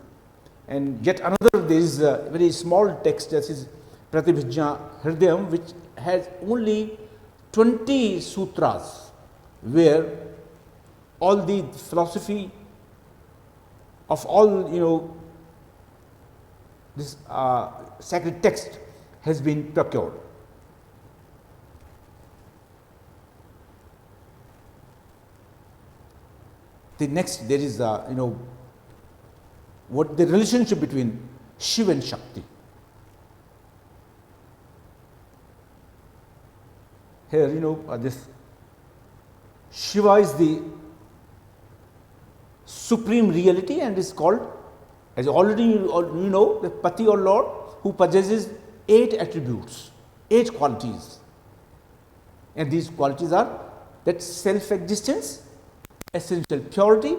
And yet another, there is a very small text, that is Pratibhijna Hridayam, which has only 20 sutras, where all the philosophy of all, this sacred text has been procured. The next, there is what the relationship between Shiva and Shakti. Here, this Shiva is the supreme reality and is called, as already you know, the Pati or Lord, who possesses 8 attributes, 8 qualities. And these qualities are that self-existence, essential purity,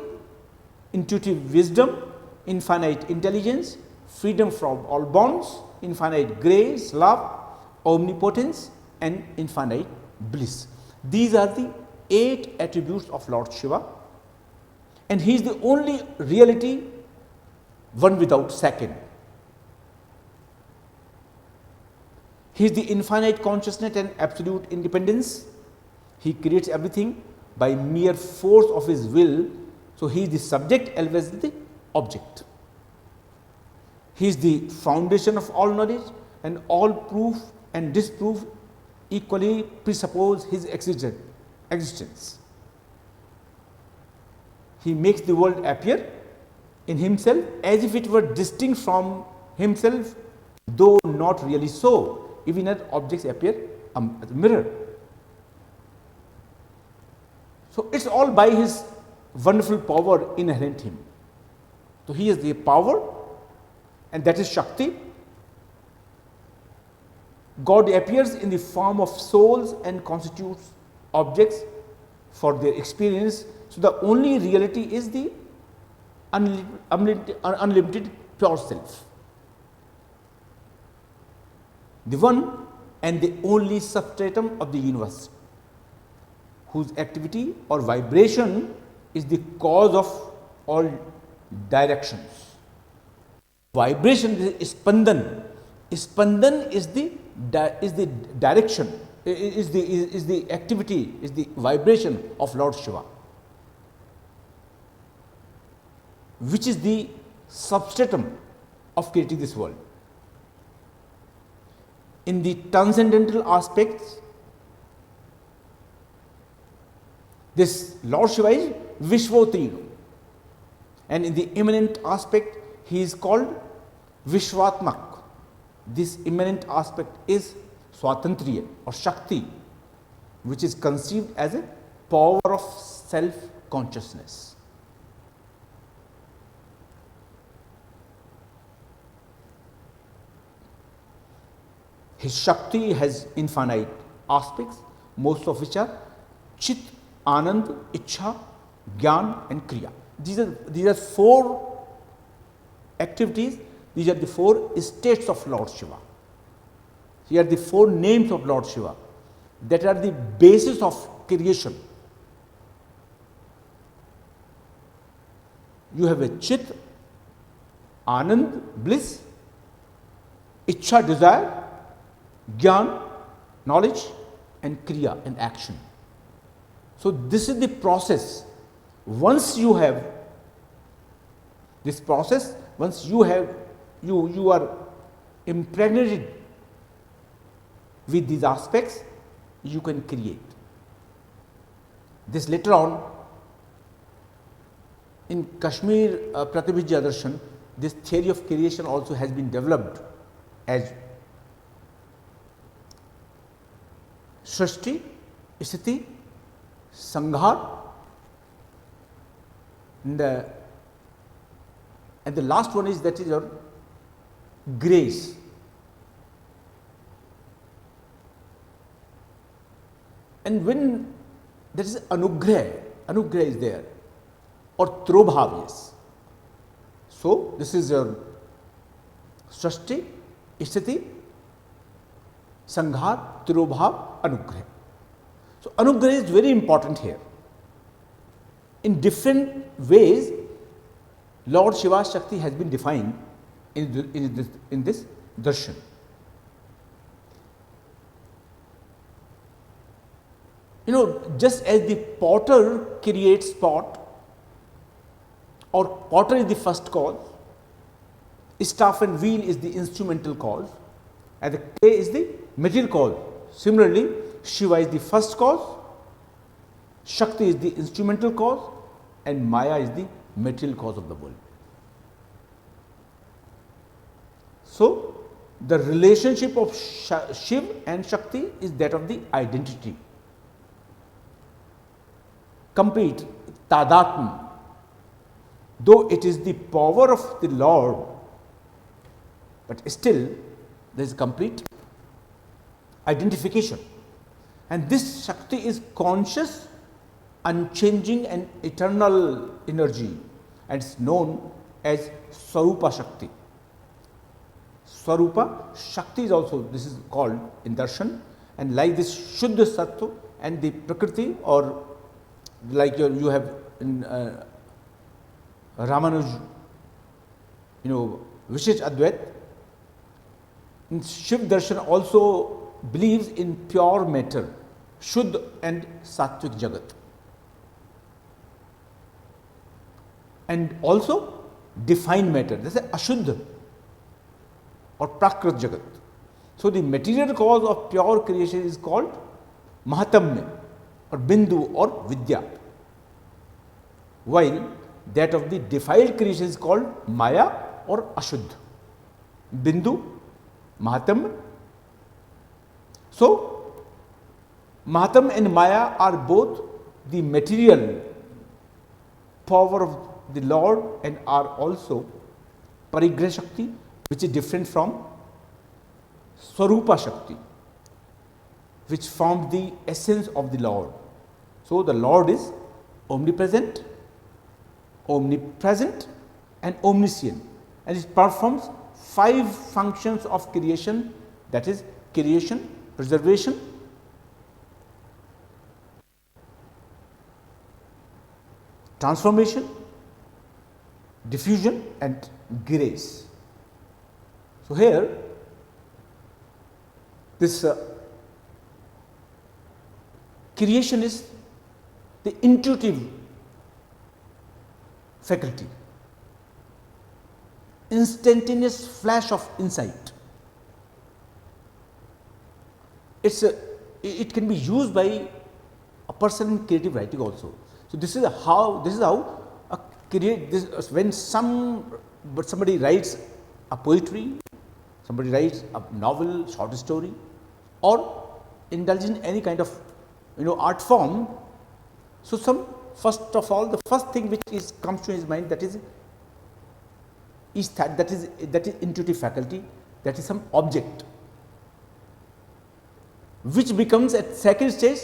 intuitive wisdom, infinite intelligence, freedom from all bonds, infinite grace, love, omnipotence, and infinite bliss. These are the 8 attributes of Lord Shiva, and he is the only reality, one without second. He is the infinite consciousness and absolute independence. He creates everything by mere force of his will. So, he is the subject as well as the object. He is the foundation of all knowledge, and all proof and disproof equally presuppose his existence. He makes the world appear in himself as if it were distinct from himself, though not really so, even as objects appear as a mirror. So, it is all by his wonderful power inherent in him. So, he is the power, and that is Shakti. God appears in the form of souls and constitutes objects for their experience. So, the only reality is the unlimited pure self, the one and the only substratum of the universe, whose activity or vibration is the cause of all directions. Vibration is spandan. Spandan is the direction, is the activity, is the vibration of Lord Shiva, which is the substratum of creating this world. In the transcendental aspects, this Lord Shiva is Vishvotriya, and in the immanent aspect, he is called Vishwatmak. This immanent aspect is Swatantriya or Shakti, which is conceived as a power of self-consciousness. His Shakti has infinite aspects, most of which are Chit, Anand, Ichha, Gyan and Kriya. These are 4 activities, these are the 4 states of Lord Shiva. Here are the 4 names of Lord Shiva that are the basis of creation. You have a Chit, Anand, bliss, Ichha, desire, Gyan, knowledge, and Kriya, and action. So, this is the process. Once you have this process, once you have you are impregnated with these aspects, you can create. This later on in Kashmir Pratibhijya Darshan, this theory of creation also has been developed as Srishti, Sthiti, Sanghar, and the last one is, that is your grace. And when there is anugrah is there, or trobhav, yes. So, this is your Srishti, Sthiti, Sanghar, Tirobhav, Anugrah. So, Anugrah is very important here. In different ways, Lord Shiva Shakti has been defined, in this darshan. You know, just as the potter creates pot, or potter is the first cause, staff and wheel is the instrumental cause, and the clay is the material cause. Similarly, Shiva is the first cause, Shakti is the instrumental cause, and Maya is the material cause of the world. So, the relationship of Shiv and Shakti is that of the identity, complete tadatma. Though it is the power of the Lord, but still there is complete identification. And this Shakti is conscious, unchanging and eternal energy, and it is known as Swarupa Shakti. Swarupa Shakti is also, this is called in darshan, and like this Shuddha Sattva and the Prakriti, or like you have in Ramanuj, Vishesh Advait. Shiv darshan also believes in pure matter, Shuddha and Sattvic Jagat, and also defined matter, this is Ashuddha or Prakrit Jagat. So, the material cause of pure creation is called Mahatamya or Bindu or Vidya, while that of the defiled creation is called Maya or Ashuddha. Bindu, Mahatamya. So, Mahatamya and Maya are both the material power of the Lord and are also Parigraha Shakti, which is different from Swarupa Shakti, which forms the essence of the Lord. So, the Lord is omnipresent, omnipresent and omniscient, and it performs 5 functions of creation, that is creation, preservation, transformation, diffusion and grace. So, here this creation is the intuitive faculty, instantaneous flash of insight. It can be used by a person in creative writing also. So, this is how when somebody writes a poetry, somebody writes a novel, short story, or indulge in any kind of art form. So, first of all, the first thing which comes to his mind, that is intuitive faculty, that is some object, which becomes at second stage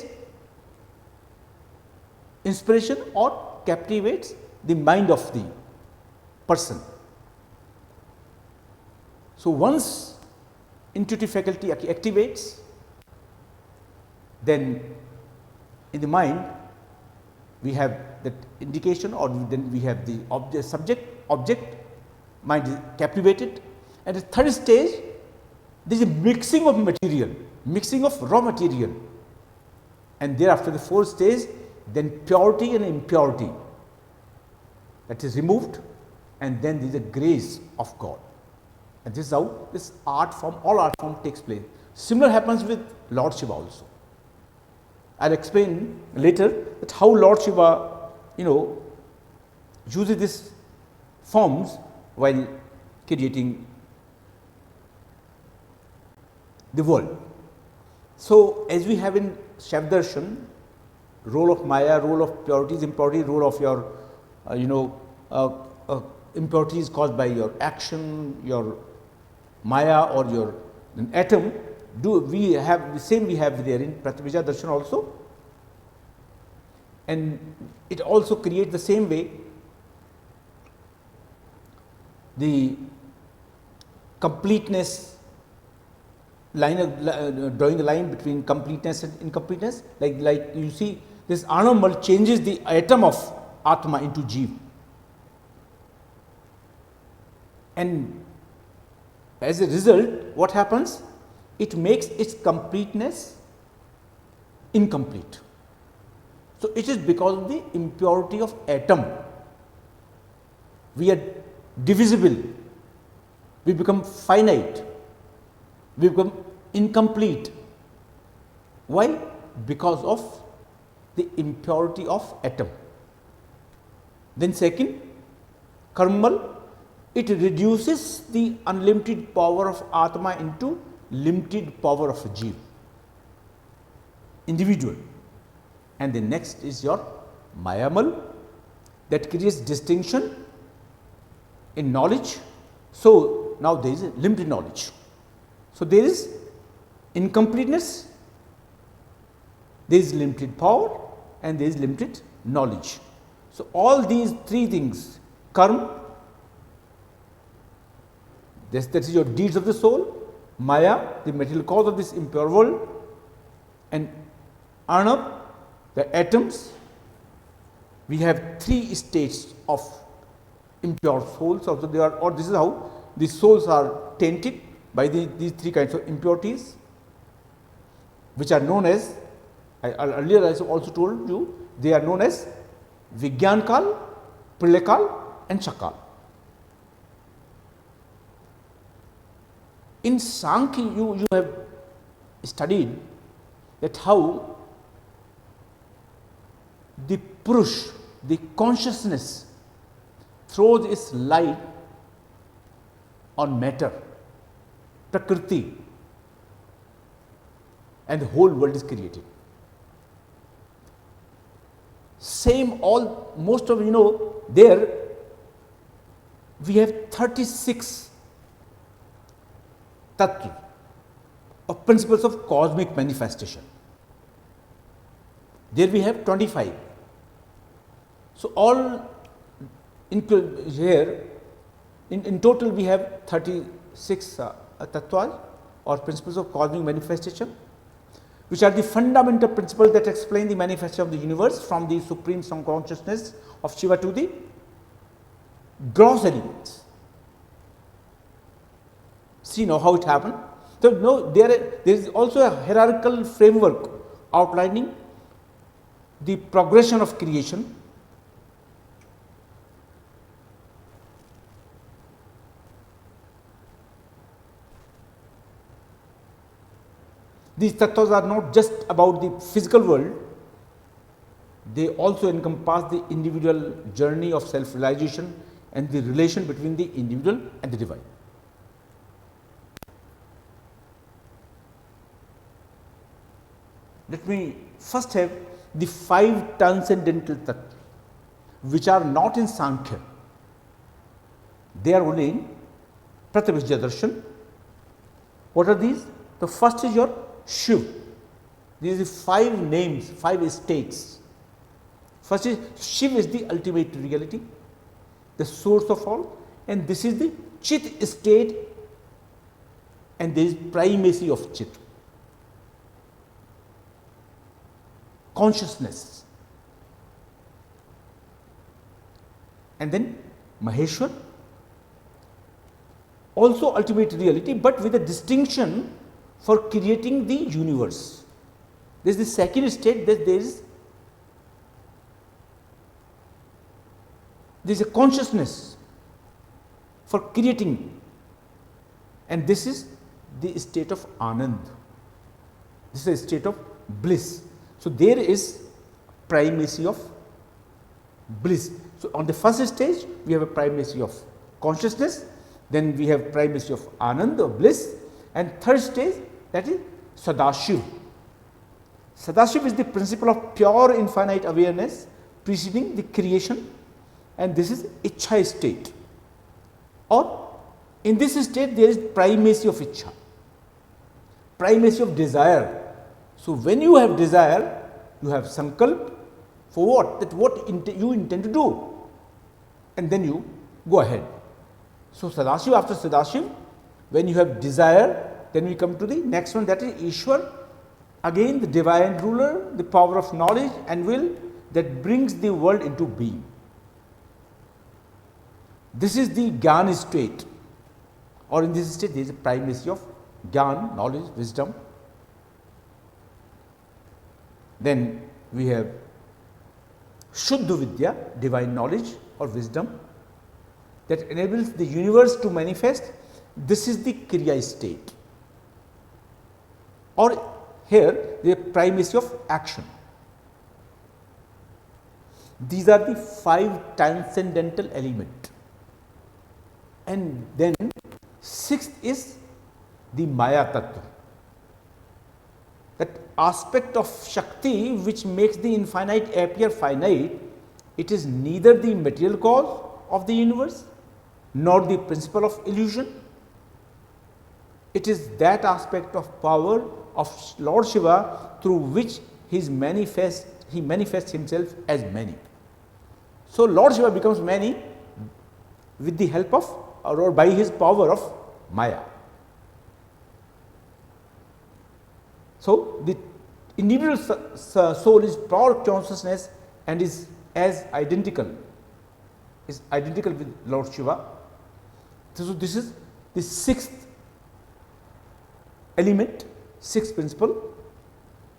inspiration or captivates the mind of the person. So, once intuitive faculty activates, then in the mind we have that indication, or then we have the object, mind is captivated. At the third stage, there is a mixing of material, mixing of raw material, and thereafter the fourth stage, then purity and impurity, that is removed, and then there is a grace of God. And this is how this art form, all art form takes place. Similar happens with Lord Shiva also. I will explain later that how Lord Shiva uses these forms while creating the world. So, as we have in Shaivism, role of Maya, role of purities, impurity, role of your impurity is caused by your action, your Maya or your atom. We have the same we have there in Pratibija Darshan also, and it also creates the same way the completeness line of drawing the line between completeness and incompleteness, like you see this Anamal changes the atom of Atma into Jeev, and As a result, what happens? It makes its completeness incomplete. So, it is because of the impurity of atom. We are divisible, we become finite, we become incomplete. Why? Because of the impurity of atom. Then second, karmal, it reduces the unlimited power of Atma into limited power of Jeev, individual. And the next is your mayamal, that creates distinction in knowledge. So, now there is a limited knowledge. So, there is incompleteness, there is limited power, and there is limited knowledge. So, all these three things, karma, that is your deeds of the soul, maya, the material cause of this impure world, and anab, the atoms. We have three states of impure souls. Also, they are, or this is how the souls are tainted by these three kinds of impurities, which are known as, earlier I also told you, they are known as Vigyankal, Pralekal, and Shakal. In Sankhya, you have studied that how the Purush, the consciousness, throws its light on matter, Prakriti, and the whole world is created. Same, all, most of there we have 36 tattva of principles of cosmic manifestation. There we have 25. So, all here in total we have 36 tattvas or principles of cosmic manifestation, which are the fundamental principles that explain the manifestation of the universe, from the supreme soul consciousness of Shiva to the gross elements. See now how it happened. So, no, there is also a hierarchical framework outlining the progression of creation. These tattvas are not just about the physical world, they also encompass the individual journey of self-realization and the relation between the individual and the divine. Let me first have the 5 transcendental tattvas, which are not in Sankhya. They are only in Pratyabhijya Darshan. What are these? The first is your Shiv. These are 5 names, 5 states. First is Shiv is the ultimate reality, the source of all, and this is the Chit state, and there is primacy of Chit. Consciousness. And then Maheshwar, also ultimate reality, but with a distinction for creating the universe. This is the second state, that there is a consciousness for creating, and this is the state of Anand. This is a state of bliss. So, there is primacy of bliss. So, on the first stage we have a primacy of consciousness, then we have primacy of Anand or bliss, and third stage, that is Sadashiv. Sadashiv is the principle of pure infinite awareness preceding the creation, and this is Ichha state, or in this state there is primacy of Ichha, primacy of desire. So, when you have desire, you have sankalp for what? That what you intend to do, and then you go ahead. So, Sadashiv, after Sadashiv, when you have desire, then we come to the next one, that is Ishwar, again the divine ruler, the power of knowledge and will that brings the world into being. This is the Jnana state, or in this state there is a primacy of Gyan, knowledge, wisdom. Then we have Shuddha Vidya, divine knowledge or wisdom that enables the universe to manifest. This is the Kriya state, or here the primacy of action. These are the 5 transcendental elements, and then sixth is the Maya Tattva, that aspect of Shakti which makes the infinite appear finite. It is neither the material cause of the universe nor the principle of illusion. It is that aspect of power of Lord Shiva through which he manifests himself as many. So, Lord Shiva becomes many with the help of or by his power of Maya. So, the individual soul is pure consciousness and is identical with Lord Shiva. So, this is the sixth element, sixth principle.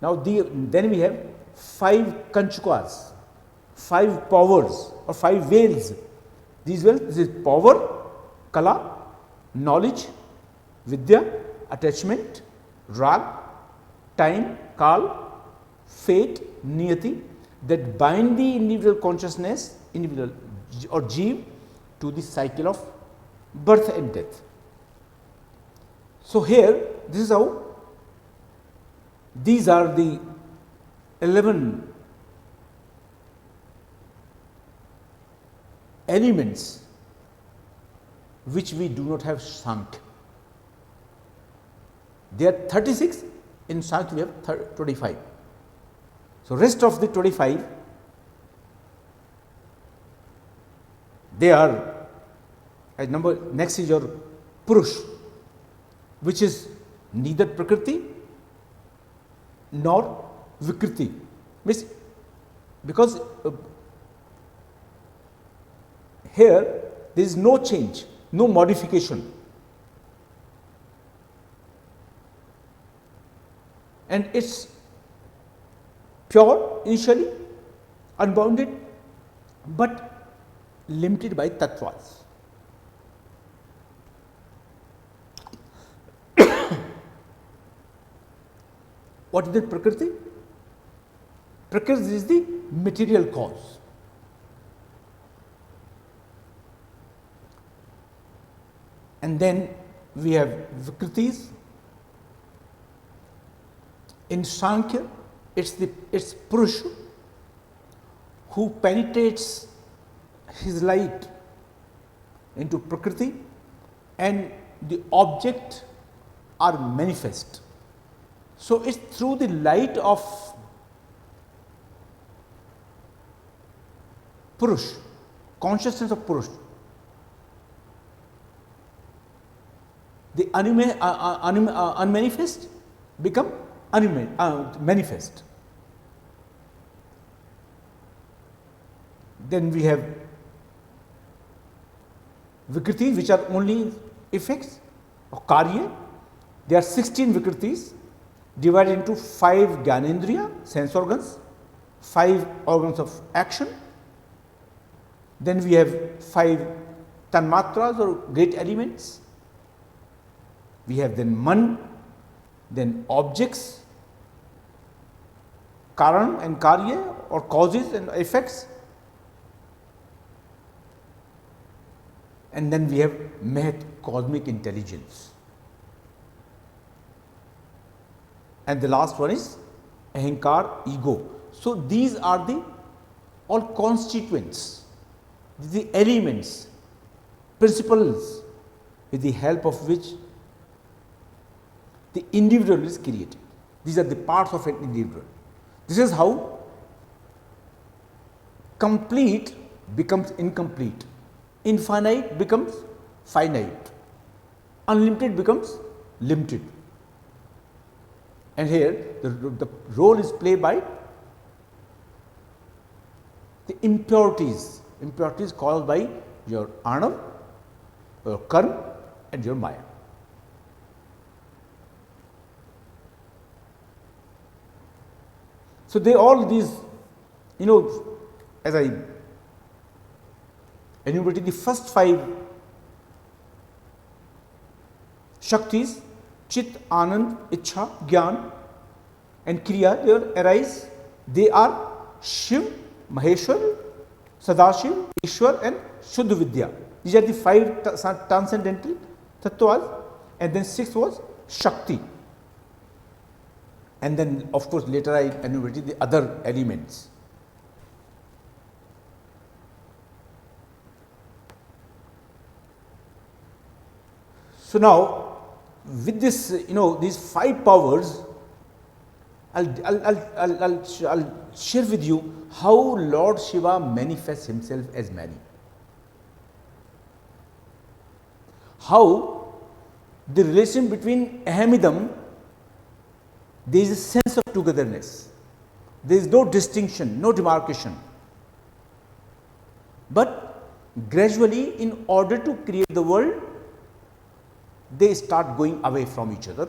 Now, then we have 5 Kanchukas, 5 powers or 5 veils. This is power, Kala, knowledge, Vidya, attachment, Rag, time, Kal, fate, Niyati, that bind the individual consciousness, individual or Jeev, to the cycle of birth and death. So, here this is how these are the 11 elements which we do not have Sankhya. There are 36, in Sankhya we have 25. So, rest of the 25 they are as number. Next is your Purush, which is neither Prakriti nor Vikriti, means because here there is no change, no modification, and it is pure initially, unbounded, but limited by tattvas. What is the Prakriti? Prakriti is the material cause. And then we have Vikritis. In Sankhya, it's Purusha who penetrates his light into Prakriti, and the object are manifest. So, it is through the light of Purush, consciousness of Purush, the unmanifest become manifest. Then we have Vikritis, which are only effects of Karya. There are 16 Vikritis divided into 5 Gyanendriya, sense organs, 5 organs of action. Then we have 5 Tanmatras or great elements. We have then Man, then objects, Karan and Karya or causes and effects. And then we have Mahat, cosmic intelligence. And the last one is Ahankar, ego. So, these are the all constituents, the elements, principles with the help of which the individual is created. These are the parts of an individual. This is how complete becomes incomplete, infinite becomes finite, unlimited becomes limited. And here the role is played by the impurities caused by your Anav, your Karma, and your Maya. So they all these, as I enumerated the first 5 Shaktis, Chit, Anand, Ichha, Gyan and Kriya, they arise. They are Shiv, Maheshwar, Sadashiv, Ishwar and Shuddha Vidya. These are the 5 transcendental tattvas, and then 6th was Shakti. And then of course later I enumerated the other elements. So now with this, these 5 powers, I'll share with you how Lord Shiva manifests himself as many. How the relation between Ahamidam, there is a sense of togetherness. There is no distinction, no demarcation. But gradually, in order to create the world, they start going away from each other.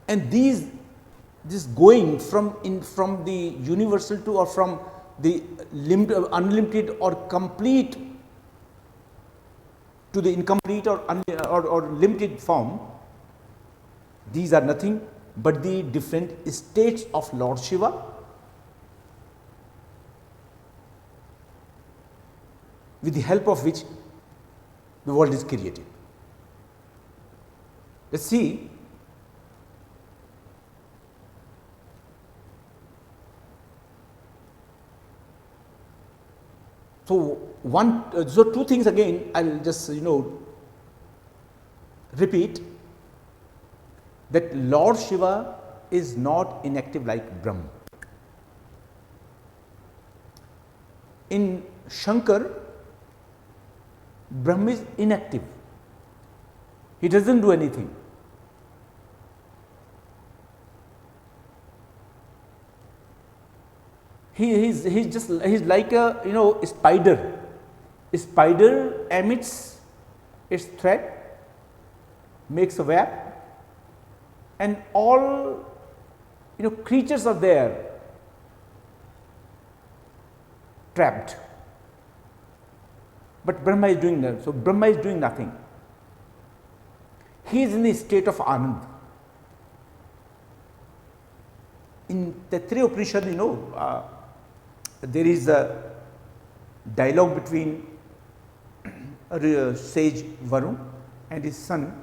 And this going from the universal to, or from the unlimited or complete to the incomplete or limited form, these are nothing but the different states of Lord Shiva, with the help of which the world is created. Let us see. So, so 2 things again I will just repeat, that Lord Shiva is not inactive like Brahma. In Shankar, Brahma is inactive, he does not do anything. He's like a spider. A spider emits its thread, makes a web, and all creatures are there trapped. But Brahma is doing that. So Brahma is doing nothing. He is in the state of Anand. In Taittiriya Upanishad, there is a dialogue between sage Varun and his son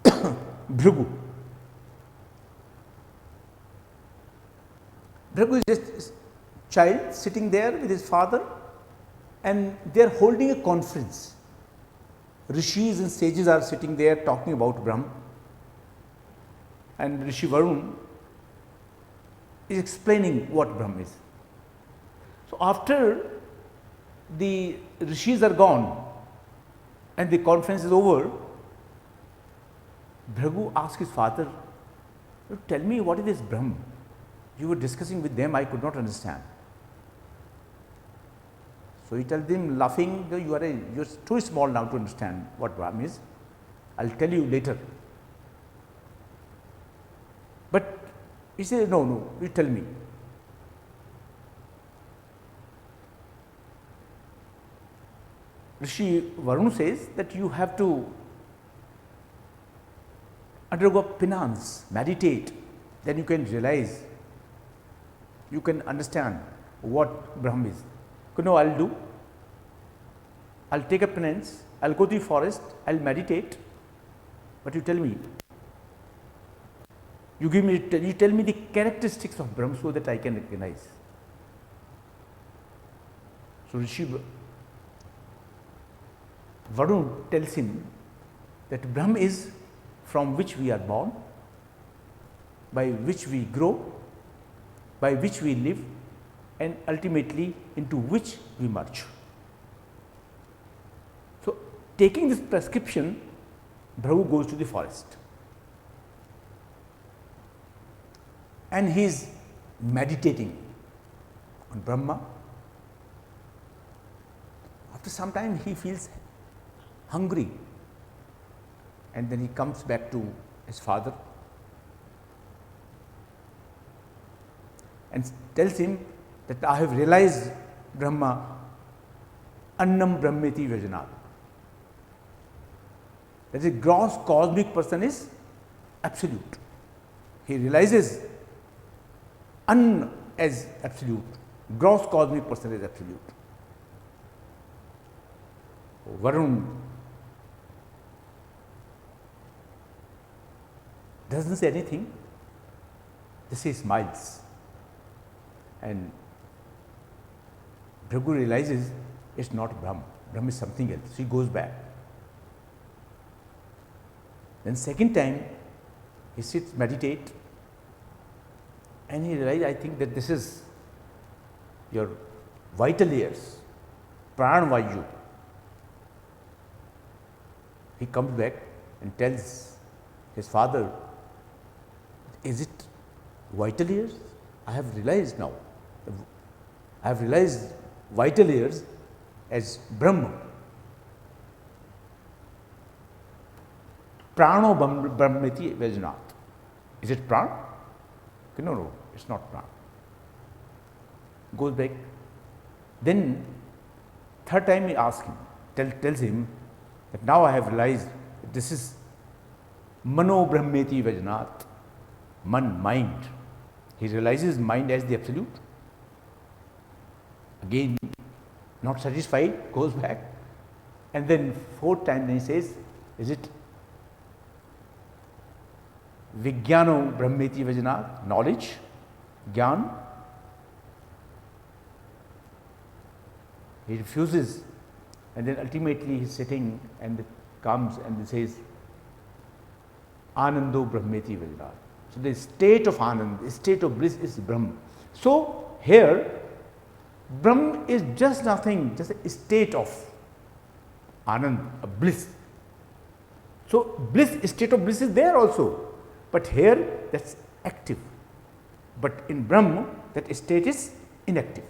Bhrigu. Bhrigu is just a child sitting there with his father, and they are holding a conference. Rishis and sages are sitting there talking about Brahma, and Rishi Varun is explaining what Brahma is. So after the Rishis are gone and the conference is over, Bhrigu asked his father, tell me what is this Brahma? You were discussing with them, I could not understand. So he tells them laughing, you are too small now to understand what Brahma is. I will tell you later. But he says, no, you tell me. Rishi Varun says that you have to undergo penance, meditate, then you can realize, you can understand what Brahma is. No, I will do. I will take a penance, I will go to the forest, I will meditate, but you tell me, you tell me the characteristics of Brahma so that I can recognize. So Rishi Varun tells him that Brahma is from which we are born, by which we grow, by which we live, and ultimately into which we merge. So, taking this prescription, Bhrigu goes to the forest and he is meditating on Brahma. After some time he feels hungry, and then he comes back to his father and tells him that I have realized Brahma, Annam Brahmeti Vajanat. That is, gross cosmic person is absolute. He realizes An as absolute, gross cosmic person is absolute. Varun doesn't say anything, just he smiles, and Bhrigu realizes it's not Brahm, Brahm is something else. He goes back. Then second time he sits, meditate, and he realizes, I think that this is your vital ears, Pran Vayu. He comes back and tells his father, is it vital ears? I have realized now, I have realized vital ears as Brahma. Prano Brahmeti Vajanat. Is it Pran? No, no, it's not Pran. Goes back. Then third time he asks him, tells him that now I have realized that this is Mano Brahmeti Vajanat. Man, mind. He realizes mind as the absolute. Again, not satisfied, goes back. And then fourth time he says, is it Vijnano Brahmeti Vajanat, knowledge, Gyan? He refuses, and then ultimately he's sitting and comes and says, Anando Brahmeti Vajanat. So the state of Anand, the state of bliss is Brahm. So here, Brahm is just nothing, just a state of Anand, a bliss. So bliss, state of bliss is there also. But here that's active, but in Brahma that state is inactive.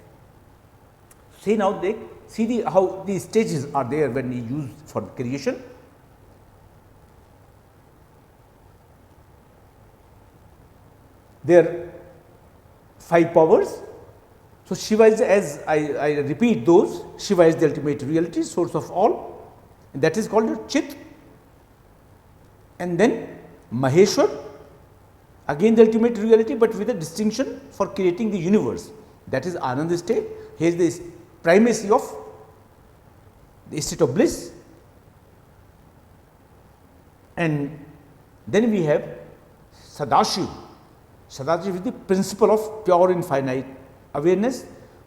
See now, see how these stages are there when we use for creation. There are 5 powers. So Shiva is, as I repeat those, Shiva is the ultimate reality, source of all, and that is called Chit. And then Maheshwar, again the ultimate reality, but with a distinction for creating the universe, that is Ananda state. Here is the primacy of the state of bliss. And then we have Sadashiv. Sadashiv is the principle of pure infinite awareness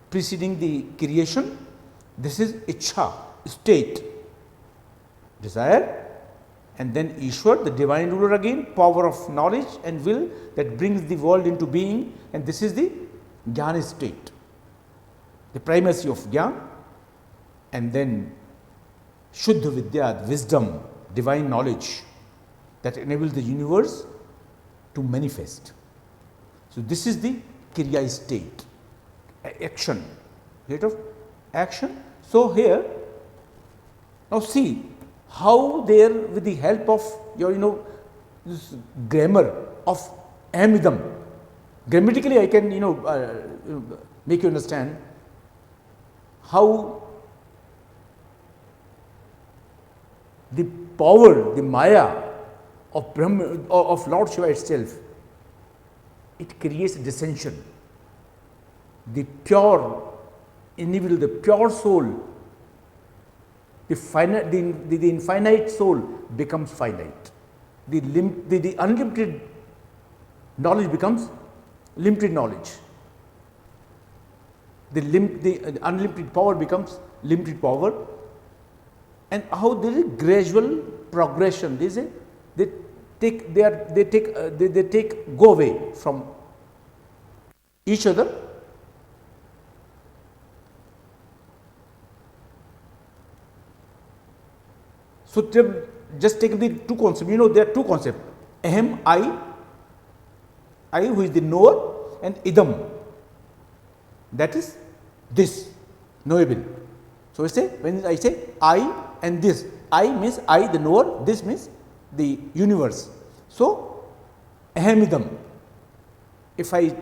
preceding the creation. This is Ichha, state, desire. And then Ishwar, the divine ruler again, power of knowledge and will that brings the world into being, and this is the Jnana state, the primacy of Jnana. And then Shuddha Vidya, wisdom, divine knowledge that enables the universe to manifest. So this is the Kriya state, action, state of action. So here, now see how there with the help of your this grammar of Amidam, grammatically I can make you understand how the power, the Maya of Brahma, of Lord Shiva itself, it creates dissension. The pure individual, the pure soul, the infinite soul becomes finite. The unlimited knowledge becomes limited knowledge. The unlimited power becomes limited power. And how there is a gradual progression. They go away from each other. So just take the two concepts. There are two concepts. Ahem, I who is the knower, and idam, that is this, knowable. So, when I say I and this, I means I the knower, this means the universe. So, ahamidam, if I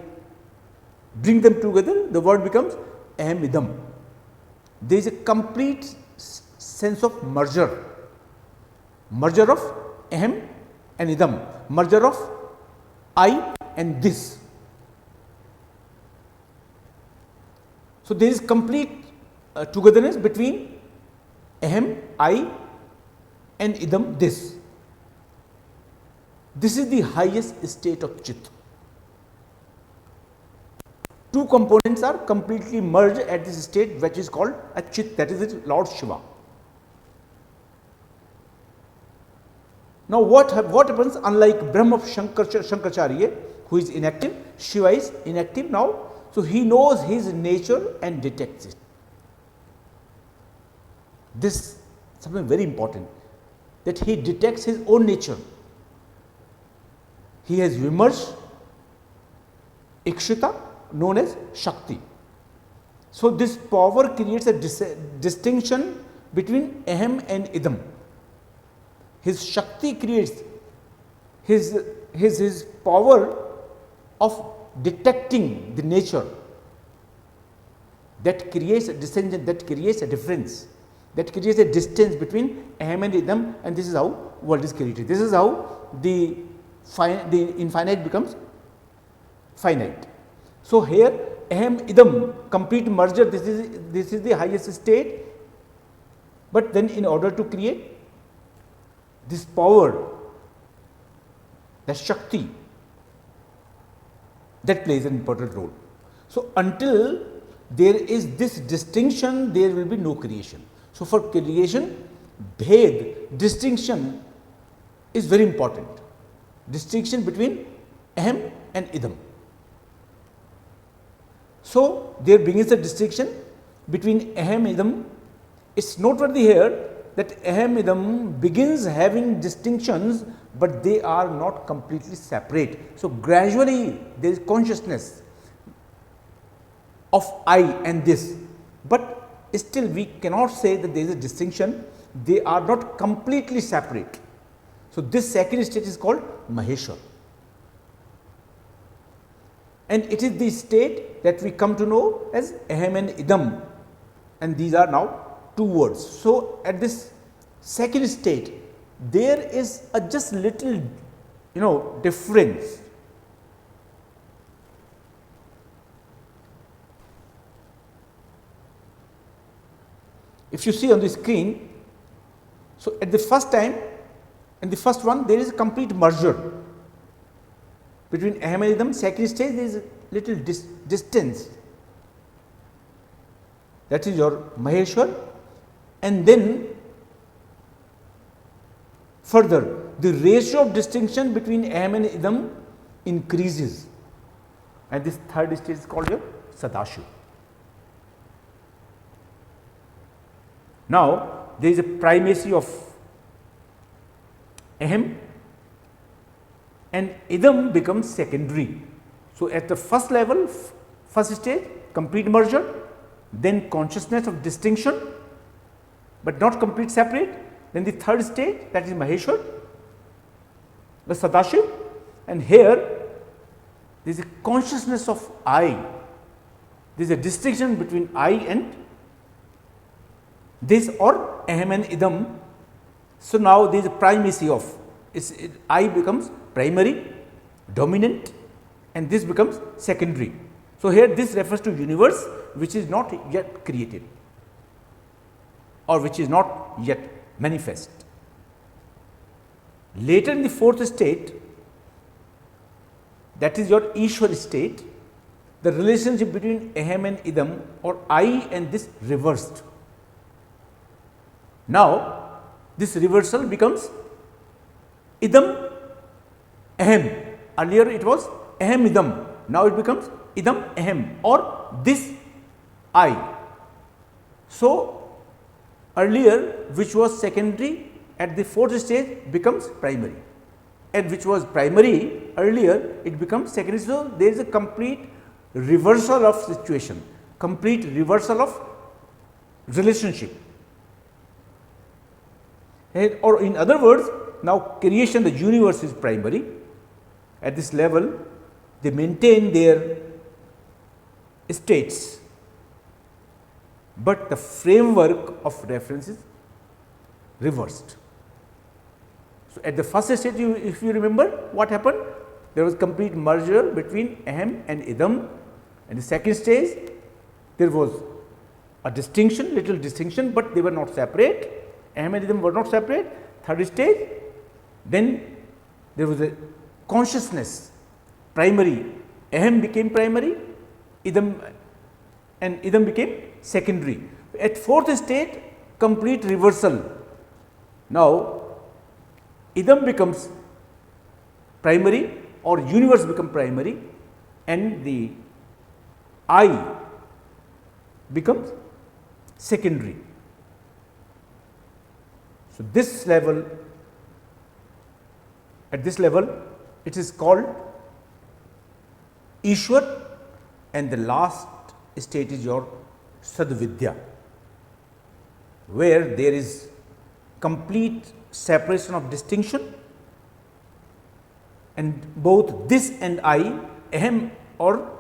bring them together, the word becomes ahamidam. There is a complete sense of merger, merger of aham and idam, merger of I and this. So, there is complete togetherness between aham, I and idam, this. This is the highest state of chit. Two components are completely merged at this state, which is called a chit, that is Lord Shiva. Now, what happens, unlike Brahma of Shankaracharya, who is inactive, Shiva is inactive now. So, he knows his nature and detects it. This is something very important, that he detects his own nature. He has emerged Ikshita, known as Shakti. So, this power creates a distinction between aham and idam. His Shakti creates his power of detecting the nature, that creates a distinction, that creates a difference, that creates a distance between aham and idam, and this is how world is created. This is how the infinite becomes finite. So, here aham idam, complete merger, this is the highest state, but then in order to create this power, the Shakti, that plays an important role. So, until there is this distinction, there will be no creation. So, for creation, bhed, distinction is very important, distinction between aham and idam. So, there begins a distinction between aham and idam. It is noteworthy here that aham idam begins having distinctions, but they are not completely separate. So, gradually there is consciousness of I and this, but still we cannot say that there is a distinction, they are not completely separate. So, this second state is called Maheshwar, and it is the state that we come to know as aham and idam, and these are now two words. So, at this second state, there is a just little difference. If you see on the screen, so at the first time, in the first one, there is a complete merger between aham and idam. Second stage, there is a little distance, that is your Maheshwar, and then further the ratio of distinction between aham and idam increases, and this third stage is called your Sadashiv. Now, there is a primacy of aham and idam becomes secondary. So, at the first level, first stage, complete merger, then consciousness of distinction, but not complete separate. Then the third stage, that is Maheshwar, the Sadashiv, and here there is a consciousness of I. There is a distinction between I and this, or aham and idam. So, now there is a primacy of I becomes primary, dominant, and this becomes secondary. So, here this refers to universe which is not yet created or which is not yet manifest. Later in the fourth state, that is your Ishwar state, the relationship between aham and idam or I and this reversed. Now, this reversal becomes idam aham. Earlier it was aham idam, now it becomes idam aham or this I. So, earlier which was secondary at the fourth stage becomes primary, and which was primary earlier it becomes secondary. So, there is a complete reversal of situation, complete reversal of relationship. And, or in other words, now creation, the universe is primary. At this level, they maintain their states, but the framework of reference is reversed. So, at the first stage, if you remember what happened, there was complete merger between Ahem and Idam, and the second stage there was a distinction, little distinction, but they were not separate. Ahem and Idam were not separate. Third stage, then there was a consciousness, primary. Ahem became primary, Idam became secondary. At fourth stage, complete reversal. Now, Idam becomes primary or universe become primary, and the I becomes secondary. So, this level, at this level, it is called Ishwar, and the last state is your Sadvidya, where there is complete separation of distinction, and both this and I, Ahem or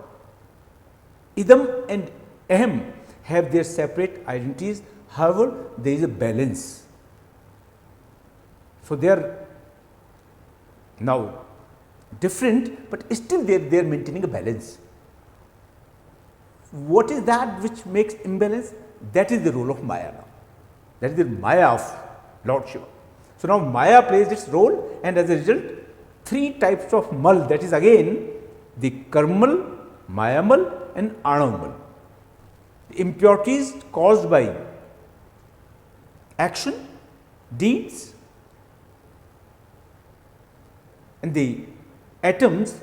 Idam and Ahem have their separate identities. However, there is a balance. So, they are now different, but still they are maintaining a balance. What is that which makes imbalance? That is the role of Maya now. That is the Maya of Lord Shiva. So, now Maya plays its role, and as a result, three types of mal, that is again the Karmal, Mayamal and Anamal. The impurities caused by action, deeds, and the atoms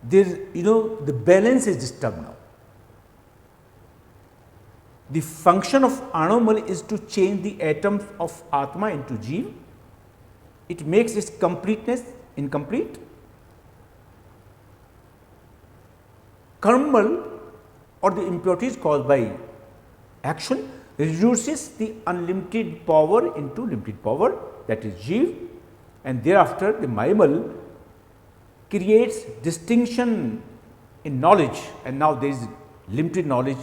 there, the balance is disturbed now. The function of Anamal is to change the atoms of Atma into Jeev. It makes its completeness incomplete. Karmal, or the impurities caused by action, reduces the unlimited power into limited power, that is Jeev, and thereafter the Mayamal creates distinction in knowledge, and now there is limited knowledge.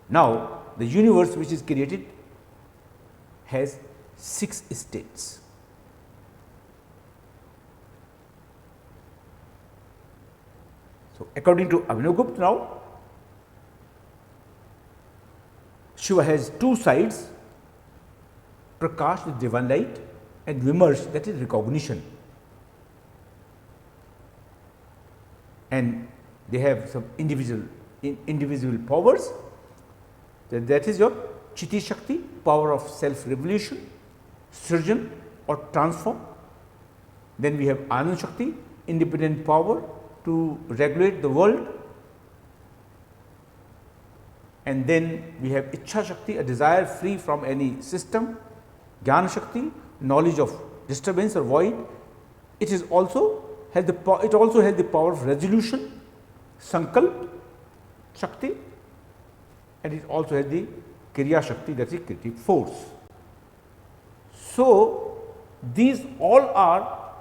Now, the universe which is created has 6 states. So, according to Abhinavgupta, now Shiva has 2 sides, Prakash, the divine light, and Vimarsh, that is recognition. And they have some individual powers. That is your Chiti Shakti, power of self revolution, surgeon or transform. Then we have Anand Shakti, independent power to regulate the world. And then we have Ichha Shakti, a desire free from any system. Jnana Shakti, knowledge of disturbance or void. It is also has the power of resolution, Sankalp Shakti, and it also has the Kriya Shakti, that is creative force. So, these all are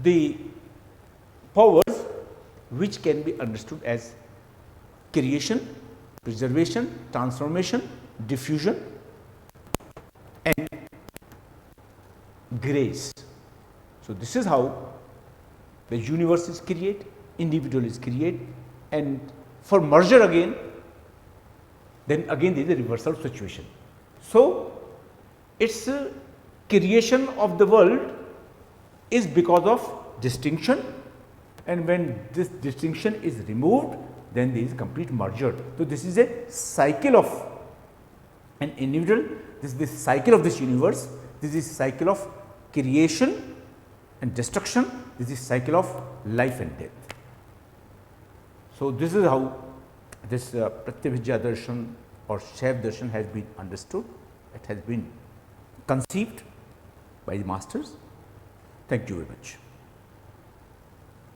the powers which can be understood as creation, preservation, transformation, diffusion and grace. So, this is how the universe is created, individual is created, and for merger again, then again there is a reversal situation. So, its creation of the world is because of distinction, and when this distinction is removed, then there is complete merger. So, this is a cycle of an individual, this is the cycle of this universe, this is cycle of creation and destruction, this is cycle of life and death. So, this is how this Pratyabhijya Darshan or Shaiv Darshan has been understood, it has been conceived by the masters. Thank you very much.